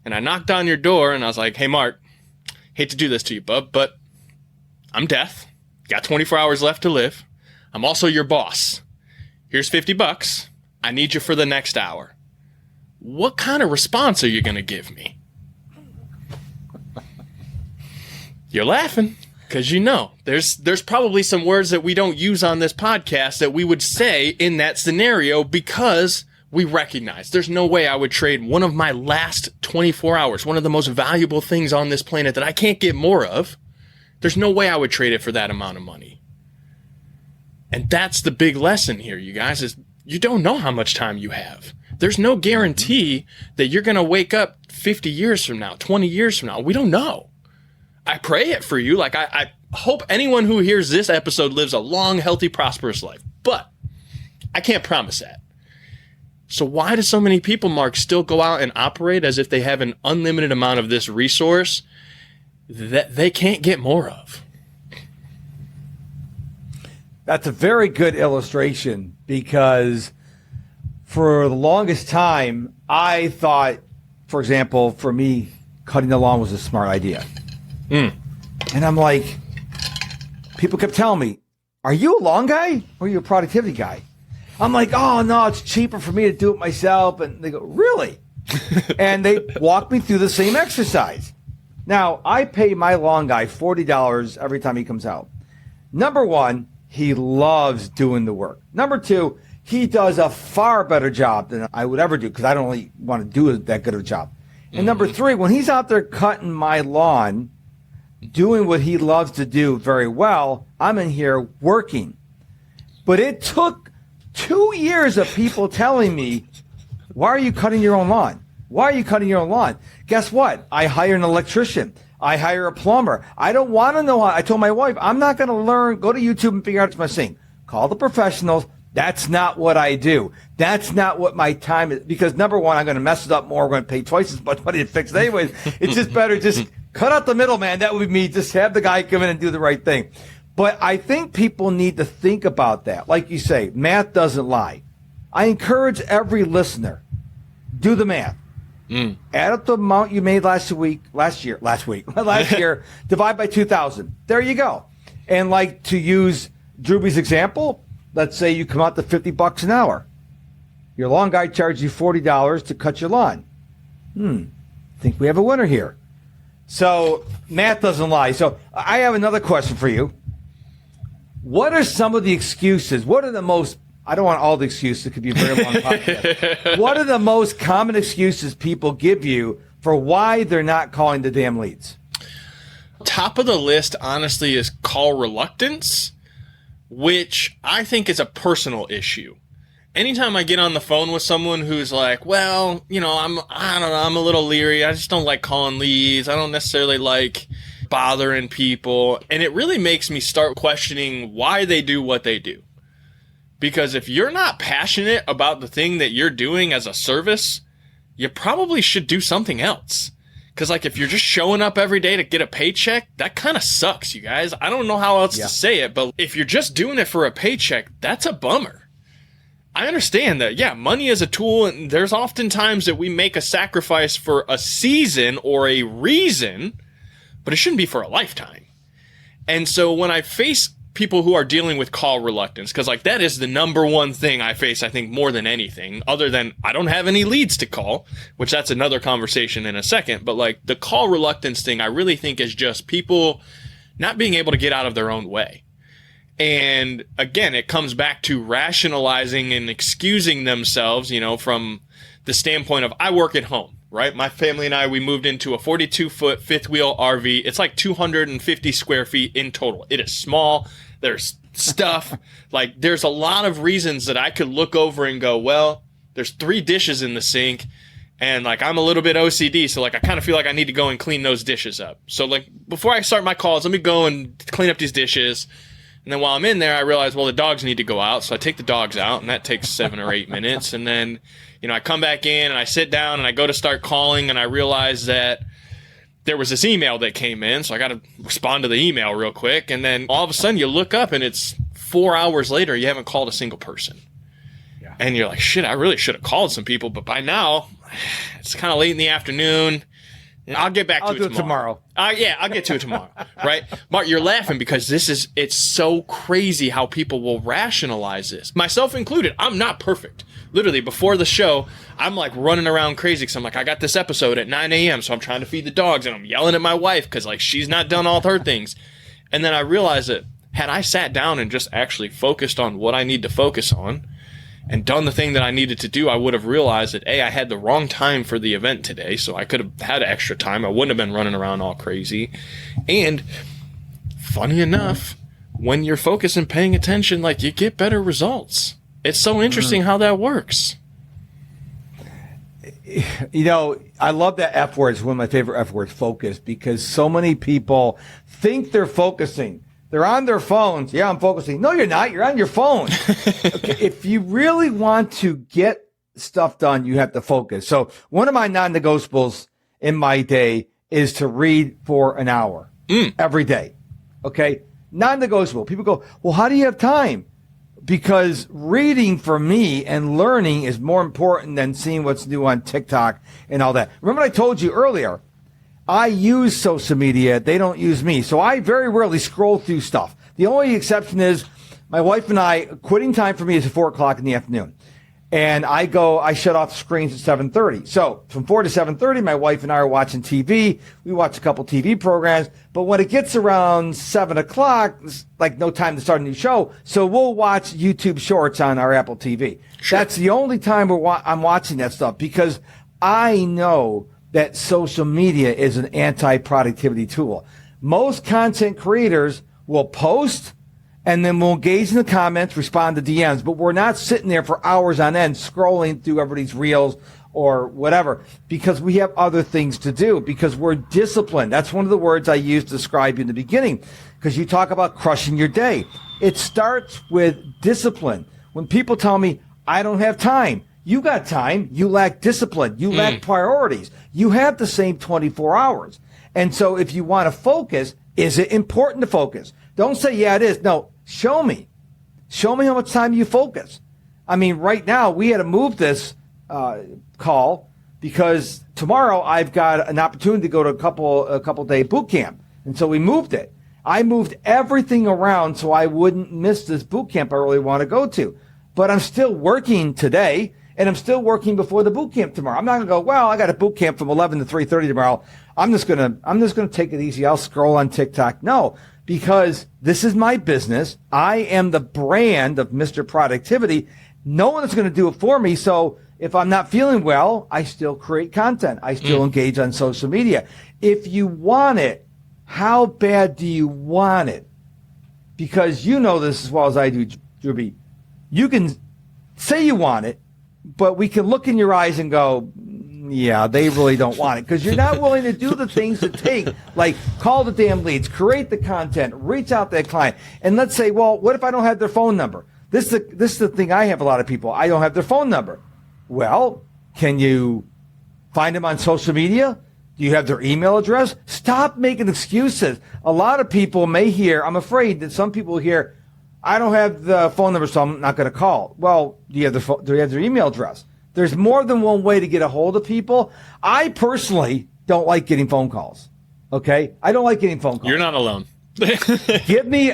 and I knocked on your door and I was like, hey, Mark, hate to do this to you, bub, but I'm deaf. Got 24 hours left to live. I'm also your boss. Here's $50. I need you for the next hour. What kind of response are you going to give me? You're laughing because you know there's probably some words that we don't use on this podcast that we would say in that scenario because we recognize there's no way I would trade one of my last 24 hours, one of the most valuable things on this planet that I can't get more of. There's no way I would trade it for that amount of money. And that's the big lesson here, you guys, is you don't know how much time you have. There's no guarantee that you're going to wake up 50 years from now, 20 years from now. We don't know. I pray it for you. Like, I hope anyone who hears this episode lives a long, healthy, prosperous life. But I can't promise that. So why do so many people, Mark, still go out and operate as if they have an unlimited amount of this resource that they can't get more of? That's a very good illustration, because for the longest time, I thought, for example, for me, cutting the lawn was a smart idea. And I'm like, people kept telling me, are you a lawn guy or are you a productivity guy? I'm like, oh, no, it's cheaper for me to do it myself. And they go, really? And they walk me through the same exercise. Now, I pay my lawn guy $40 every time he comes out. Number one, he loves doing the work. Number two, he does a far better job than I would ever do, because I don't really want to do that good of a job. And number three, when he's out there cutting my lawn, doing what he loves to do very well, I'm in here working. But it took 2 years of people telling me, why are you cutting your own lawn? Why are you cutting your own lawn? Guess what? I hire an electrician. I hire a plumber. I don't want to know. I told my wife, I'm not going to learn, go to YouTube and figure out it's my sink. Call the professionals. That's not what I do. That's not what my time is. Because number one, I'm going to mess it up more. We're going to pay twice as much money to fix it anyways. It's just better just cut out the middleman. That would be me. Just have the guy come in and do the right thing. But I think people need to think about that. Like you say, math doesn't lie. I encourage every listener, do the math. Add up the amount you made last year, divide by 2,000. There you go. And like, to use Drewbie's example, let's say you come out to $50 an hour. Your lawn guy charges you $40 to cut your lawn. Think we have a winner here. So math doesn't lie. So I have another question for you. What are some of the excuses? What are the most, I don't want all the excuses. It could be a very long podcast. What are the most common excuses people give you for why they're not calling the damn leads? Top of the list, honestly, is call reluctance, which I think is a personal issue. Anytime I get on the phone with someone who's like, well, I don't know, I'm a little leery. I just don't like calling leads. I don't necessarily like bothering people. And it really makes me start questioning why they do what they do. Because if you're not passionate about the thing that you're doing as a service, you probably should do something else. Because, like, if you're just showing up every day to get a paycheck, that kind of sucks, you guys. I don't know how else to say it, but if you're just doing it for a paycheck, that's a bummer. I understand that, money is a tool, and there's often times that we make a sacrifice for a season or a reason, but it shouldn't be for a lifetime. And so when I face people who are dealing with call reluctance, because like that is the number one thing I face, I think, more than anything, other than I don't have any leads to call, which that's another conversation in a second. But like the call reluctance thing, I really think is just people not being able to get out of their own way. And again, it comes back to rationalizing and excusing themselves, from the standpoint of, I work at home. Right? My family and I, we moved into a 42-foot fifth wheel RV. It's like 250 square feet in total. It is small. There's stuff. Like, there's a lot of reasons that I could look over and go, well, there's 3 dishes in the sink. And like, I'm a little bit OCD. So like, I kind of feel like I need to go and clean those dishes up. So like, before I start my calls, let me go and clean up these dishes. And then while I'm in there, I realize, well, the dogs need to go out. So I take the dogs out, and that takes 7 or 8 minutes. And then, I come back in and I sit down and I go to start calling, and I realize that there was this email that came in. So I got to respond to the email real quick. And then all of a sudden you look up and it's 4 hours later, you haven't called a single person. Yeah. And you're like, shit, I really should have called some people. But by now, it's kind of late in the afternoon. I'll get back to it tomorrow. I'll get to it tomorrow. Right? Mark, you're laughing because it's so crazy how people will rationalize this. Myself included. I'm not perfect. Literally, before the show, I'm like running around crazy because I'm like, I got this episode at 9 a.m., so I'm trying to feed the dogs, and I'm yelling at my wife because like she's not done all her things. And then I realized that had I sat down and just actually focused on what I need to focus on and done the thing that I needed to do, I would have realized that, A, I had the wrong time for the event today, so I could have had extra time. I wouldn't have been running around all crazy. And funny enough, when you're focused and paying attention, like, you get better results. It's so interesting how that works. I love that F word. It's one of my favorite F words, focus, because so many people think they're focusing. They're on their phones. Yeah, I'm focusing. No, you're not. You're on your phone. Okay, if you really want to get stuff done, you have to focus. So one of my non-negotiables in my day is to read for an hour every day. Okay. Non-negotiable. People go, well, how do you have time? Because reading for me and learning is more important than seeing what's new on TikTok and all that. Remember I told you earlier, I use social media. They don't use me. So I very rarely scroll through stuff. The only exception is my wife and I, quitting time for me is at 4:00 in the afternoon. And I shut off screens at 7:30. So from 4 to 7:30, my wife and I are watching TV. We watch a couple TV programs. But when it gets around 7 o'clock, it's like no time to start a new show. So we'll watch YouTube shorts on our Apple TV. Sure. That's the only time I'm watching that stuff, because I know that social media is an anti-productivity tool. Most content creators will post and then we'll engage in the comments, respond to DMs, but we're not sitting there for hours on end scrolling through everybody's reels or whatever, because we have other things to do, because we're disciplined. That's one of the words I used to describe you in the beginning, because you talk about crushing your day. It starts with discipline. When people tell me, I don't have time, you got time. You lack discipline. You lack priorities. You have the same 24 hours. And so if you want to focus, is it important to focus? Don't say, yeah, it is. No, show me. Show me how much time you focus. I mean, right now, we had to move this call because tomorrow I've got an opportunity to go to a couple day boot camp. And so we moved it. I moved everything around so I wouldn't miss this boot camp I really want to go to. But I'm still working today, and I'm still working before the boot camp tomorrow. I'm not going to go, well, I got a boot camp from 11 to 3:30 tomorrow. I'm just going to take it easy. I'll scroll on TikTok. No, because this is my business. I am the brand of Mr. Productivity. No one is going to do it for me. So if I'm not feeling well, I still create content. I still engage on social media. If you want it, how bad do you want it? Because you know this as well as I do, Drewbie. You can say you want it, but we can look in your eyes and go, yeah, they really don't want it, because you're not willing to do the things that take, like call the damn leads, create the content, reach out to that client. And let's say, well, what if I don't have their phone number? This is the thing I have a lot of people. I don't have their phone number. Well, can you find them on social media? Do you have their email address? Stop making excuses. A lot of people may hear, I'm afraid that some people hear, I don't have the phone number, so I'm not going to call. Well, do you have their email address? There's more than one way to get a hold of people. I personally don't like getting phone calls. Okay? I don't like getting phone calls. You're not alone. Give me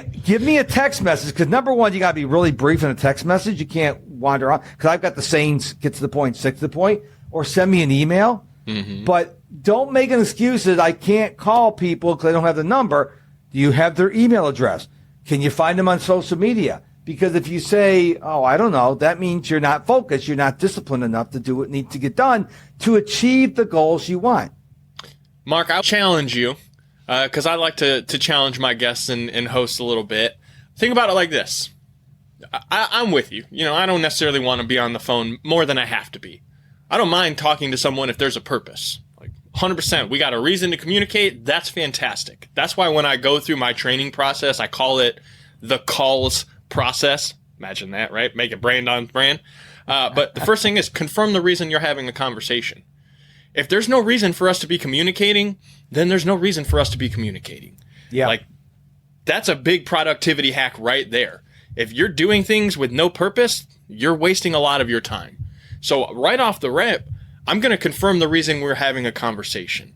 a text message, because number one, you got to be really brief in a text message. You can't wander on, because I've got the sayings, get to the point, stick to the point, or send me an email. Mm-hmm. But don't make an excuse that I can't call people because I don't have the number. Do you have their email address? Can you find them on social media? Because if you say, oh, I don't know, that means you're not focused. You're not disciplined enough to do what needs to get done to achieve the goals you want. Mark, I'll challenge you, because I like to challenge my guests and host a little bit. Think about it like this. I'm with you. You know, I don't necessarily want to be on the phone more than I have to be. I don't mind talking to someone if there's a purpose. Like 100%, we got a reason to communicate. That's fantastic. That's why when I go through my training process, I call it the calls process. Imagine that, right? Make it brand on brand. But the first thing is confirm the reason you're having a conversation. If there's no reason for us to be communicating, then there's no reason for us to be communicating. Yeah. Like, that's a big productivity hack right there. If you're doing things with no purpose, you're wasting a lot of your time. So right off the rip, I'm going to confirm the reason we're having a conversation.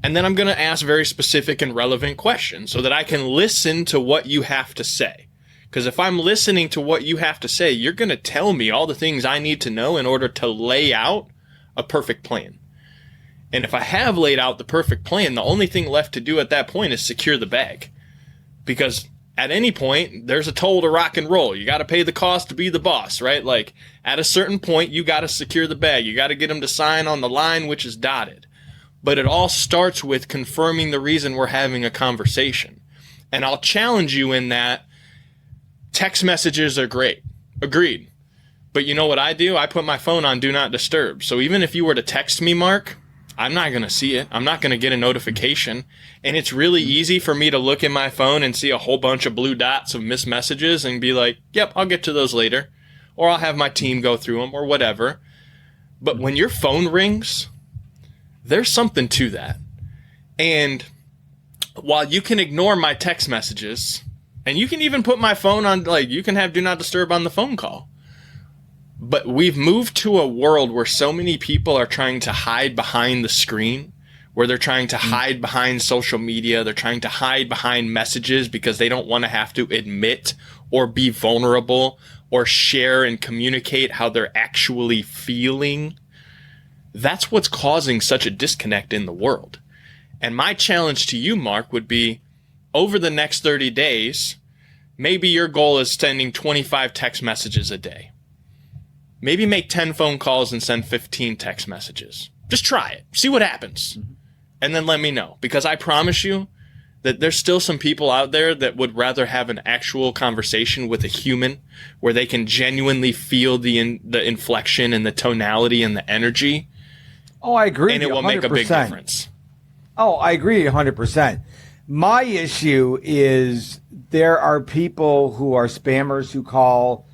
And then I'm going to ask very specific and relevant questions so that I can listen to what you have to say. Because if I'm listening to what you have to say, you're going to tell me all the things I need to know in order to lay out a perfect plan. And if I have laid out the perfect plan, the only thing left to do at that point is secure the bag. Because at any point, there's a toll to rock and roll. You got to pay the cost to be the boss, right? Like, at a certain point, you got to secure the bag. You got to get them to sign on the line, which is dotted. But it all starts with confirming the reason we're having a conversation. And I'll challenge you in that text messages are great. Agreed. But you know what I do? I put my phone on Do Not Disturb. So even if you were to text me, Mark, I'm not going to see it. I'm not going to get a notification. And it's really easy for me to look in my phone and see a whole bunch of blue dots of missed messages and be like, yep, I'll get to those later. Or I'll have my team go through them or whatever. But when your phone rings, there's something to that. And while you can ignore my text messages, and you can even put my phone on, like, you can have do not disturb on the phone call. But we've moved to a world where so many people are trying to hide behind the screen, where they're trying to hide behind social media. They're trying to hide behind messages because they don't want to have to admit or be vulnerable or share and communicate how they're actually feeling. That's what's causing such a disconnect in the world. And my challenge to you, Mark, would be over the next 30 days, maybe your goal is sending 25 text messages a day. Maybe make 10 phone calls and send 15 text messages. Just try it. See what happens. And then let me know. Because I promise you that there's still some people out there that would rather have an actual conversation with a human where they can genuinely feel the inflection and the tonality and the energy. Oh, I agree. And it will make a big difference. Oh, I agree 100%. My issue is there are people who are spammers who call,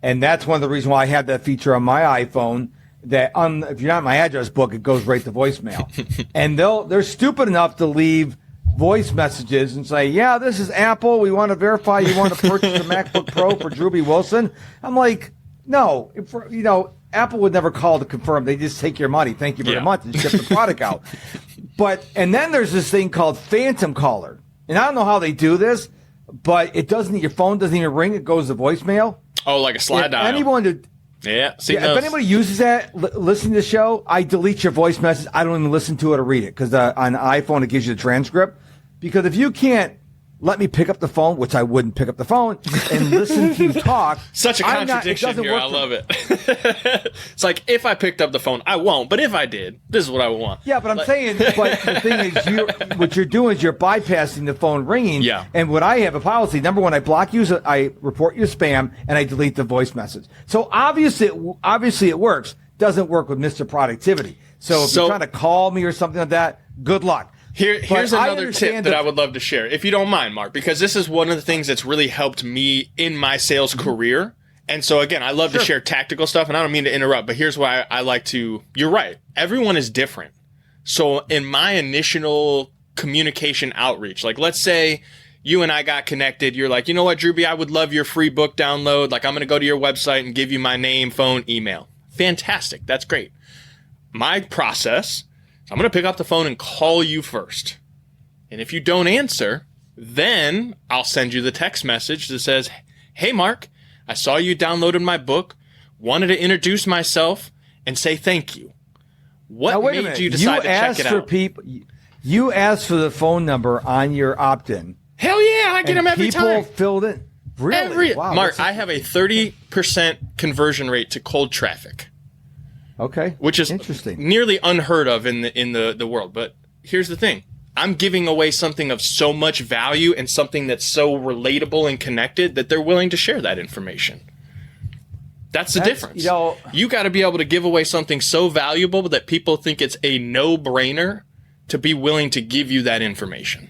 and that's one of the reasons why I have that feature on my iPhone that if you're not in my address book, it goes right to voicemail. And they're stupid enough to leave voice messages and say, yeah, this is Apple. We want to verify you want to purchase a MacBook Pro for Drewbie Wilson. I'm like, no, Apple would never call to confirm. They just take your money. Thank you very much and ship the product out. And then there's this thing called phantom caller. And I don't know how they do this, but your phone doesn't even ring. It goes to voicemail. Oh, like a slide dial. If anybody uses that, listening to the show, I delete your voice message. I don't even listen to it or read it because on iPhone, it gives you the transcript. Because if you can't let me pick up the phone, which I wouldn't pick up the phone, and listen to you talk. Such a contradiction here. I love it. It's like, if I picked up the phone, I won't. But if I did, this is what I would want. Yeah, but I'm saying, but the thing is, what you're doing is you're bypassing the phone ringing. Yeah. And what I have a policy, number one, I block you, I report you spam, and I delete the voice message. So obviously it works. Doesn't work with Mr. Productivity. So if you're trying to call me or something like that, good luck. Here's another tip that I would love to share, if you don't mind, Mark, because this is one of the things that's really helped me in my sales career. And so, again, I love to share tactical stuff, and I don't mean to interrupt, but here's why I like to. You're right. Everyone is different. So in my initial communication outreach, like let's say you and I got connected. You're like, you know what, Drewbie, I would love your free book download. Like, I'm going to go to your website and give you my name, phone, email. Fantastic. That's great. My process, I'm going to pick up the phone and call you first. And if you don't answer, then I'll send you the text message that says, hey, Mark, I saw you downloaded my book, wanted to introduce myself and say thank you. What made you decide to check it out? You asked for the phone number on your opt-in. Hell yeah, I get them every time. People filled it. Really? Wow. Mark, I have a 30% conversion rate to cold traffic. Okay. Which is interesting. Nearly unheard of in the world. But here's the thing. I'm giving away something of so much value and something that's so relatable and connected that they're willing to share that information. That's the difference. You got to be able to give away something so valuable that people think it's a no-brainer to be willing to give you that information.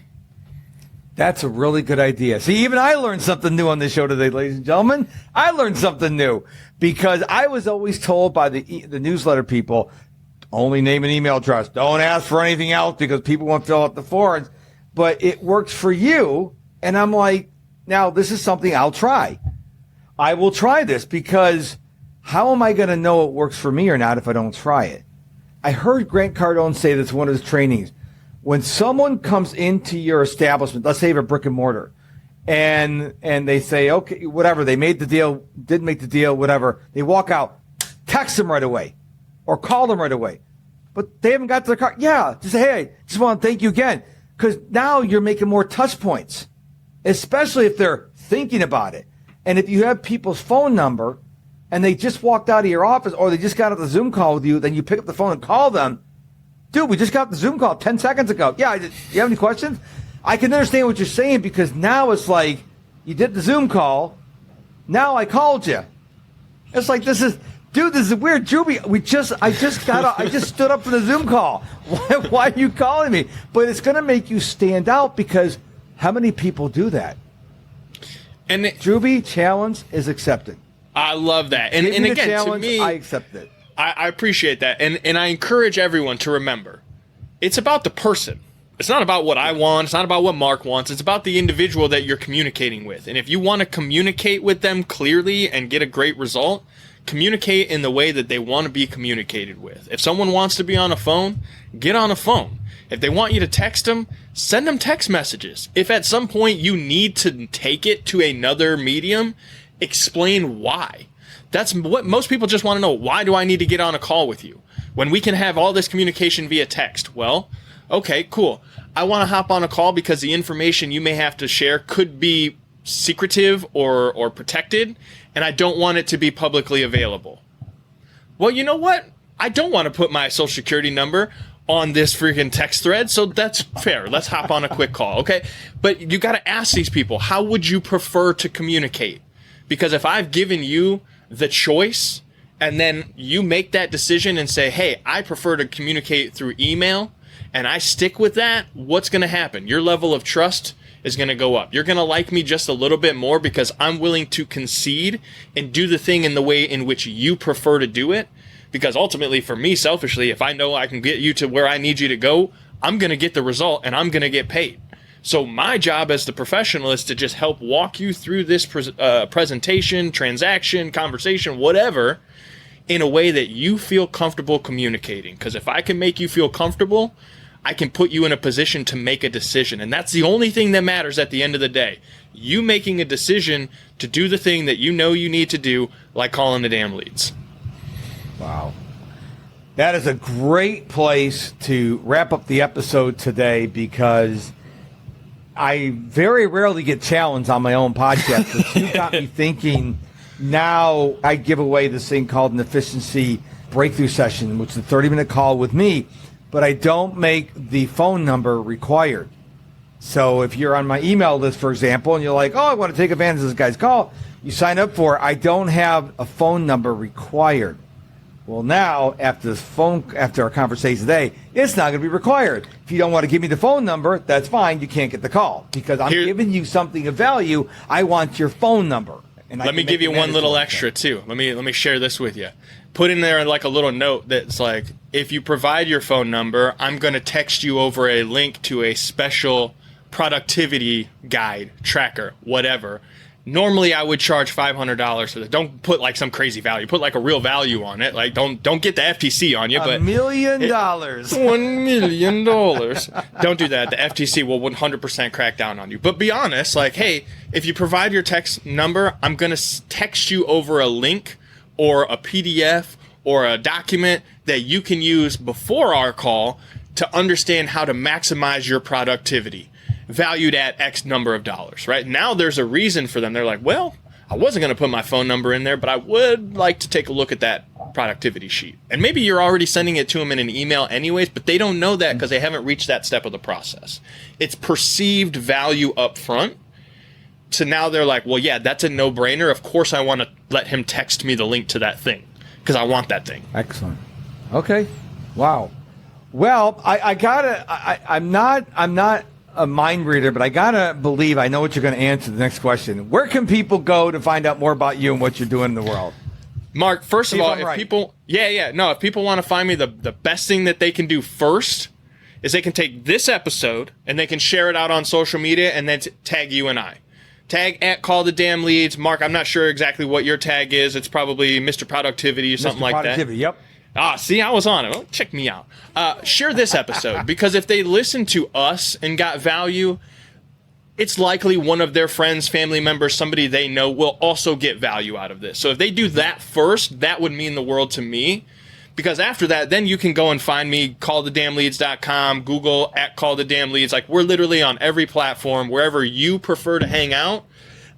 That's a really good idea. See, even I learned something new on this show today, ladies and gentlemen. I learned something new because I was always told by the newsletter people, only name and email address. Don't ask for anything else because people won't fill out the forms. But it works for you. And I'm like, now this is something I'll try. I will try this because how am I going to know it works for me or not if I don't try it? I heard Grant Cardone say this in one of his trainings. When someone comes into your establishment, let's say you have a brick and mortar, and they say, okay, whatever, they made the deal, didn't make the deal, whatever, they walk out, text them right away or call them right away. But they haven't got to their car. Yeah, just say, hey, just want to thank you again. Because now you're making more touch points, especially if they're thinking about it. And if you have people's phone number and they just walked out of your office or they just got off the Zoom call with you, then you pick up the phone and call them. Dude, we just got the Zoom call 10 seconds ago. Yeah, you have any questions? I can understand what you're saying because now it's like you did the Zoom call. Now I called you. It's like this is weird. Drewbie, I just stood up for the Zoom call. Why are you calling me? But it's going to make you stand out because how many people do that? And Drewbie, challenge is accepted. I love that. And again, challenge, to me, I accept it. I appreciate that. And I encourage everyone to remember, it's about the person. It's not about what I want. It's not about what Mark wants. It's about the individual that you're communicating with. And if you want to communicate with them clearly and get a great result, communicate in the way that they want to be communicated with. If someone wants to be on a phone, get on a phone. If they want you to text them, send them text messages. If at some point you need to take it to another medium, explain why. That's what most people just want to know. Why do I need to get on a call with you when we can have all this communication via text? Well, okay, cool. I want to hop on a call because the information you may have to share could be secretive or protected, and I don't want it to be publicly available. Well, you know what? I don't want to put my social security number on this freaking text thread, so that's fair. Let's hop on a quick call, okay? But you got to ask these people, how would you prefer to communicate? Because if I've given you the choice and then you make that decision and say, hey, I prefer to communicate through email, and I stick with that, what's going to happen? Your level of trust is going to go up. You're going to like me just a little bit more because I'm willing to concede and do the thing in the way in which you prefer to do it. Because ultimately, for me, selfishly, if I know I can get you to where I need you to go, I'm going to get the result and I'm going to get paid. So my job as the professional is to just help walk you through this presentation, transaction, conversation, whatever, in a way that you feel comfortable communicating. Because if I can make you feel comfortable, I can put you in a position to make a decision. And that's the only thing that matters at the end of the day. You making a decision to do the thing that you know you need to do, like calling the damn leads. Wow. That is a great place to wrap up the episode today, because I very rarely get challenged on my own podcast. But you got me thinking. Now I give away this thing called an efficiency breakthrough session, which is a 30-minute call with me, but I don't make the phone number required. So if you're on my email list, for example, and you're like, oh, I want to take advantage of this guy's call, you sign up for it. I don't have a phone number required. Well, now, after our conversation today, it's not going to be required. If you don't want to give me the phone number, that's fine. You can't get the call because I'm giving you something of value. I want your phone number. And let me give you one little extra, too. Let me share this with you. Put in there like a little note that's like, if you provide your phone number, I'm going to text you over a link to a special productivity guide, tracker, whatever. Normally, I would charge $500 for this. Don't put like some crazy value. Put like a real value on it. Like don't get the FTC on you. But $1 million. $1 million. Don't do that. The FTC will 100% crack down on you. But be honest. Like, hey, if you provide your text number, I'm gonna text you over a link or a PDF or a document that you can use before our call to understand how to maximize your productivity, valued at X number of dollars, right? Now there's a reason for them. They're like, well, I wasn't going to put my phone number in there, but I would like to take a look at that productivity sheet. And maybe you're already sending it to them in an email anyways, but they don't know that because they haven't reached that step of the process. It's perceived value up front. So now they're like, well, yeah, that's a no-brainer. Of course I want to let him text me the link to that thing because I want that thing. Excellent. Okay. Wow. Well, I'm not a mind reader, but I gotta believe I know what you're going to answer the next question. Where can people go to find out more about you and what you're doing in the world? Mark, first of all, if people want to find me, the best thing that they can do first is they can take this episode and they can share it out on social media and then tag you and I. Tag at Call the Damn Leads. Mark, I'm not sure exactly what your tag is. It's probably Mr. Productivity or something like that. Mr. Productivity, yep. See, I was on it. Well, check me out. Share this episode because if they listen to us and got value, it's likely one of their friends, family members, somebody they know will also get value out of this. So if they do that first, that would mean the world to me. Because after that, then you can go and find me, callthedamnleads.com, Google at Call the Damn Leads. Like, we're literally on every platform, wherever you prefer to hang out.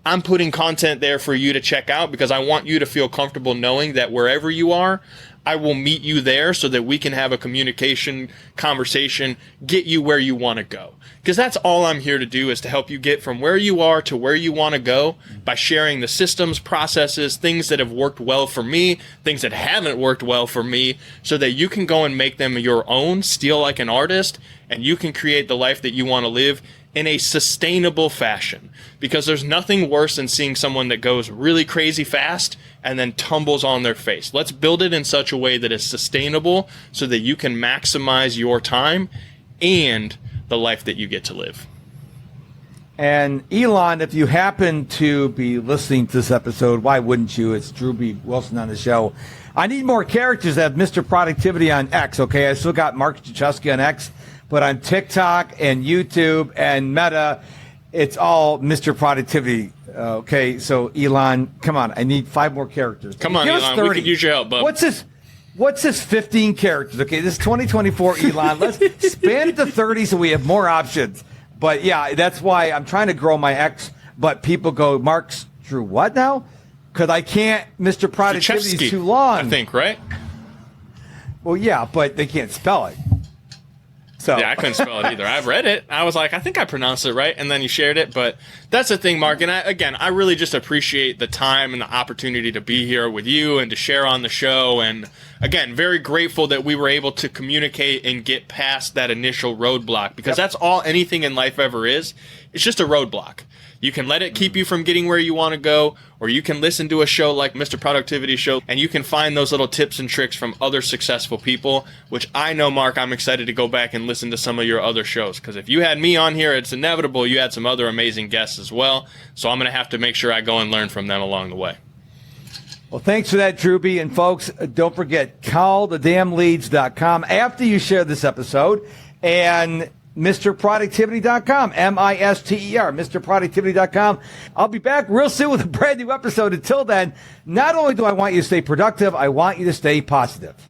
I'm putting content there for you to check out because I want you to feel comfortable knowing that wherever you are, I will meet you there so that we can have a communication conversation, get you where you want to go. Because that's all I'm here to do is to help you get from where you are to where you want to go by sharing the systems, processes, things that have worked well for me, things that haven't worked well for me, so that you can go and make them your own, steal like an artist, and you can create the life that you want to live in a sustainable fashion, because there's nothing worse than seeing someone that goes really crazy fast and then tumbles on their face. Let's build it in such a way that is sustainable so that you can maximize your time and the life that you get to live. And Elon, if you happen to be listening to this episode, why wouldn't you? It's Drewbie Wilson on the show. I need more characters that have Mr. Productivity on X, okay? I still got Mark Struczewski on X, but on TikTok and YouTube and Meta, it's all Mr. Productivity, okay? So, Elon, come on. I need 5 more characters. Come on, Elon. We could use your help, bub. What's this 15 characters? Okay, this is 2024, Elon. Let's span it to 30 so we have more options. But, yeah, that's why I'm trying to grow my X, but people go, Mark's Drew what now? Because I can't, Mr. Productivity is too long. I think, right? Well, yeah, but they can't spell it. So. Yeah, I couldn't spell it either. I've read it. I was like, I think I pronounced it right, and then you shared it. But that's the thing, Mark. And I really just appreciate the time and the opportunity to be here with you and to share on the show. And again, very grateful that we were able to communicate and get past that initial roadblock, because that's all anything in life ever is. It's just a roadblock. You can let it keep you from getting where you want to go, or you can listen to a show like Mr. Productivity Show, and you can find those little tips and tricks from other successful people, which I know, Mark, I'm excited to go back and listen to some of your other shows, because if you had me on here, it's inevitable you had some other amazing guests as well, so I'm going to have to make sure I go and learn from them along the way. Well, thanks for that, Drewbie. And folks, don't forget, callthedamnleads.com after you share this episode, and MrProductivity.com, M-I-S-T-E-R, MrProductivity.com. I'll be back real soon with a brand new episode. Until then, not only do I want you to stay productive, I want you to stay positive.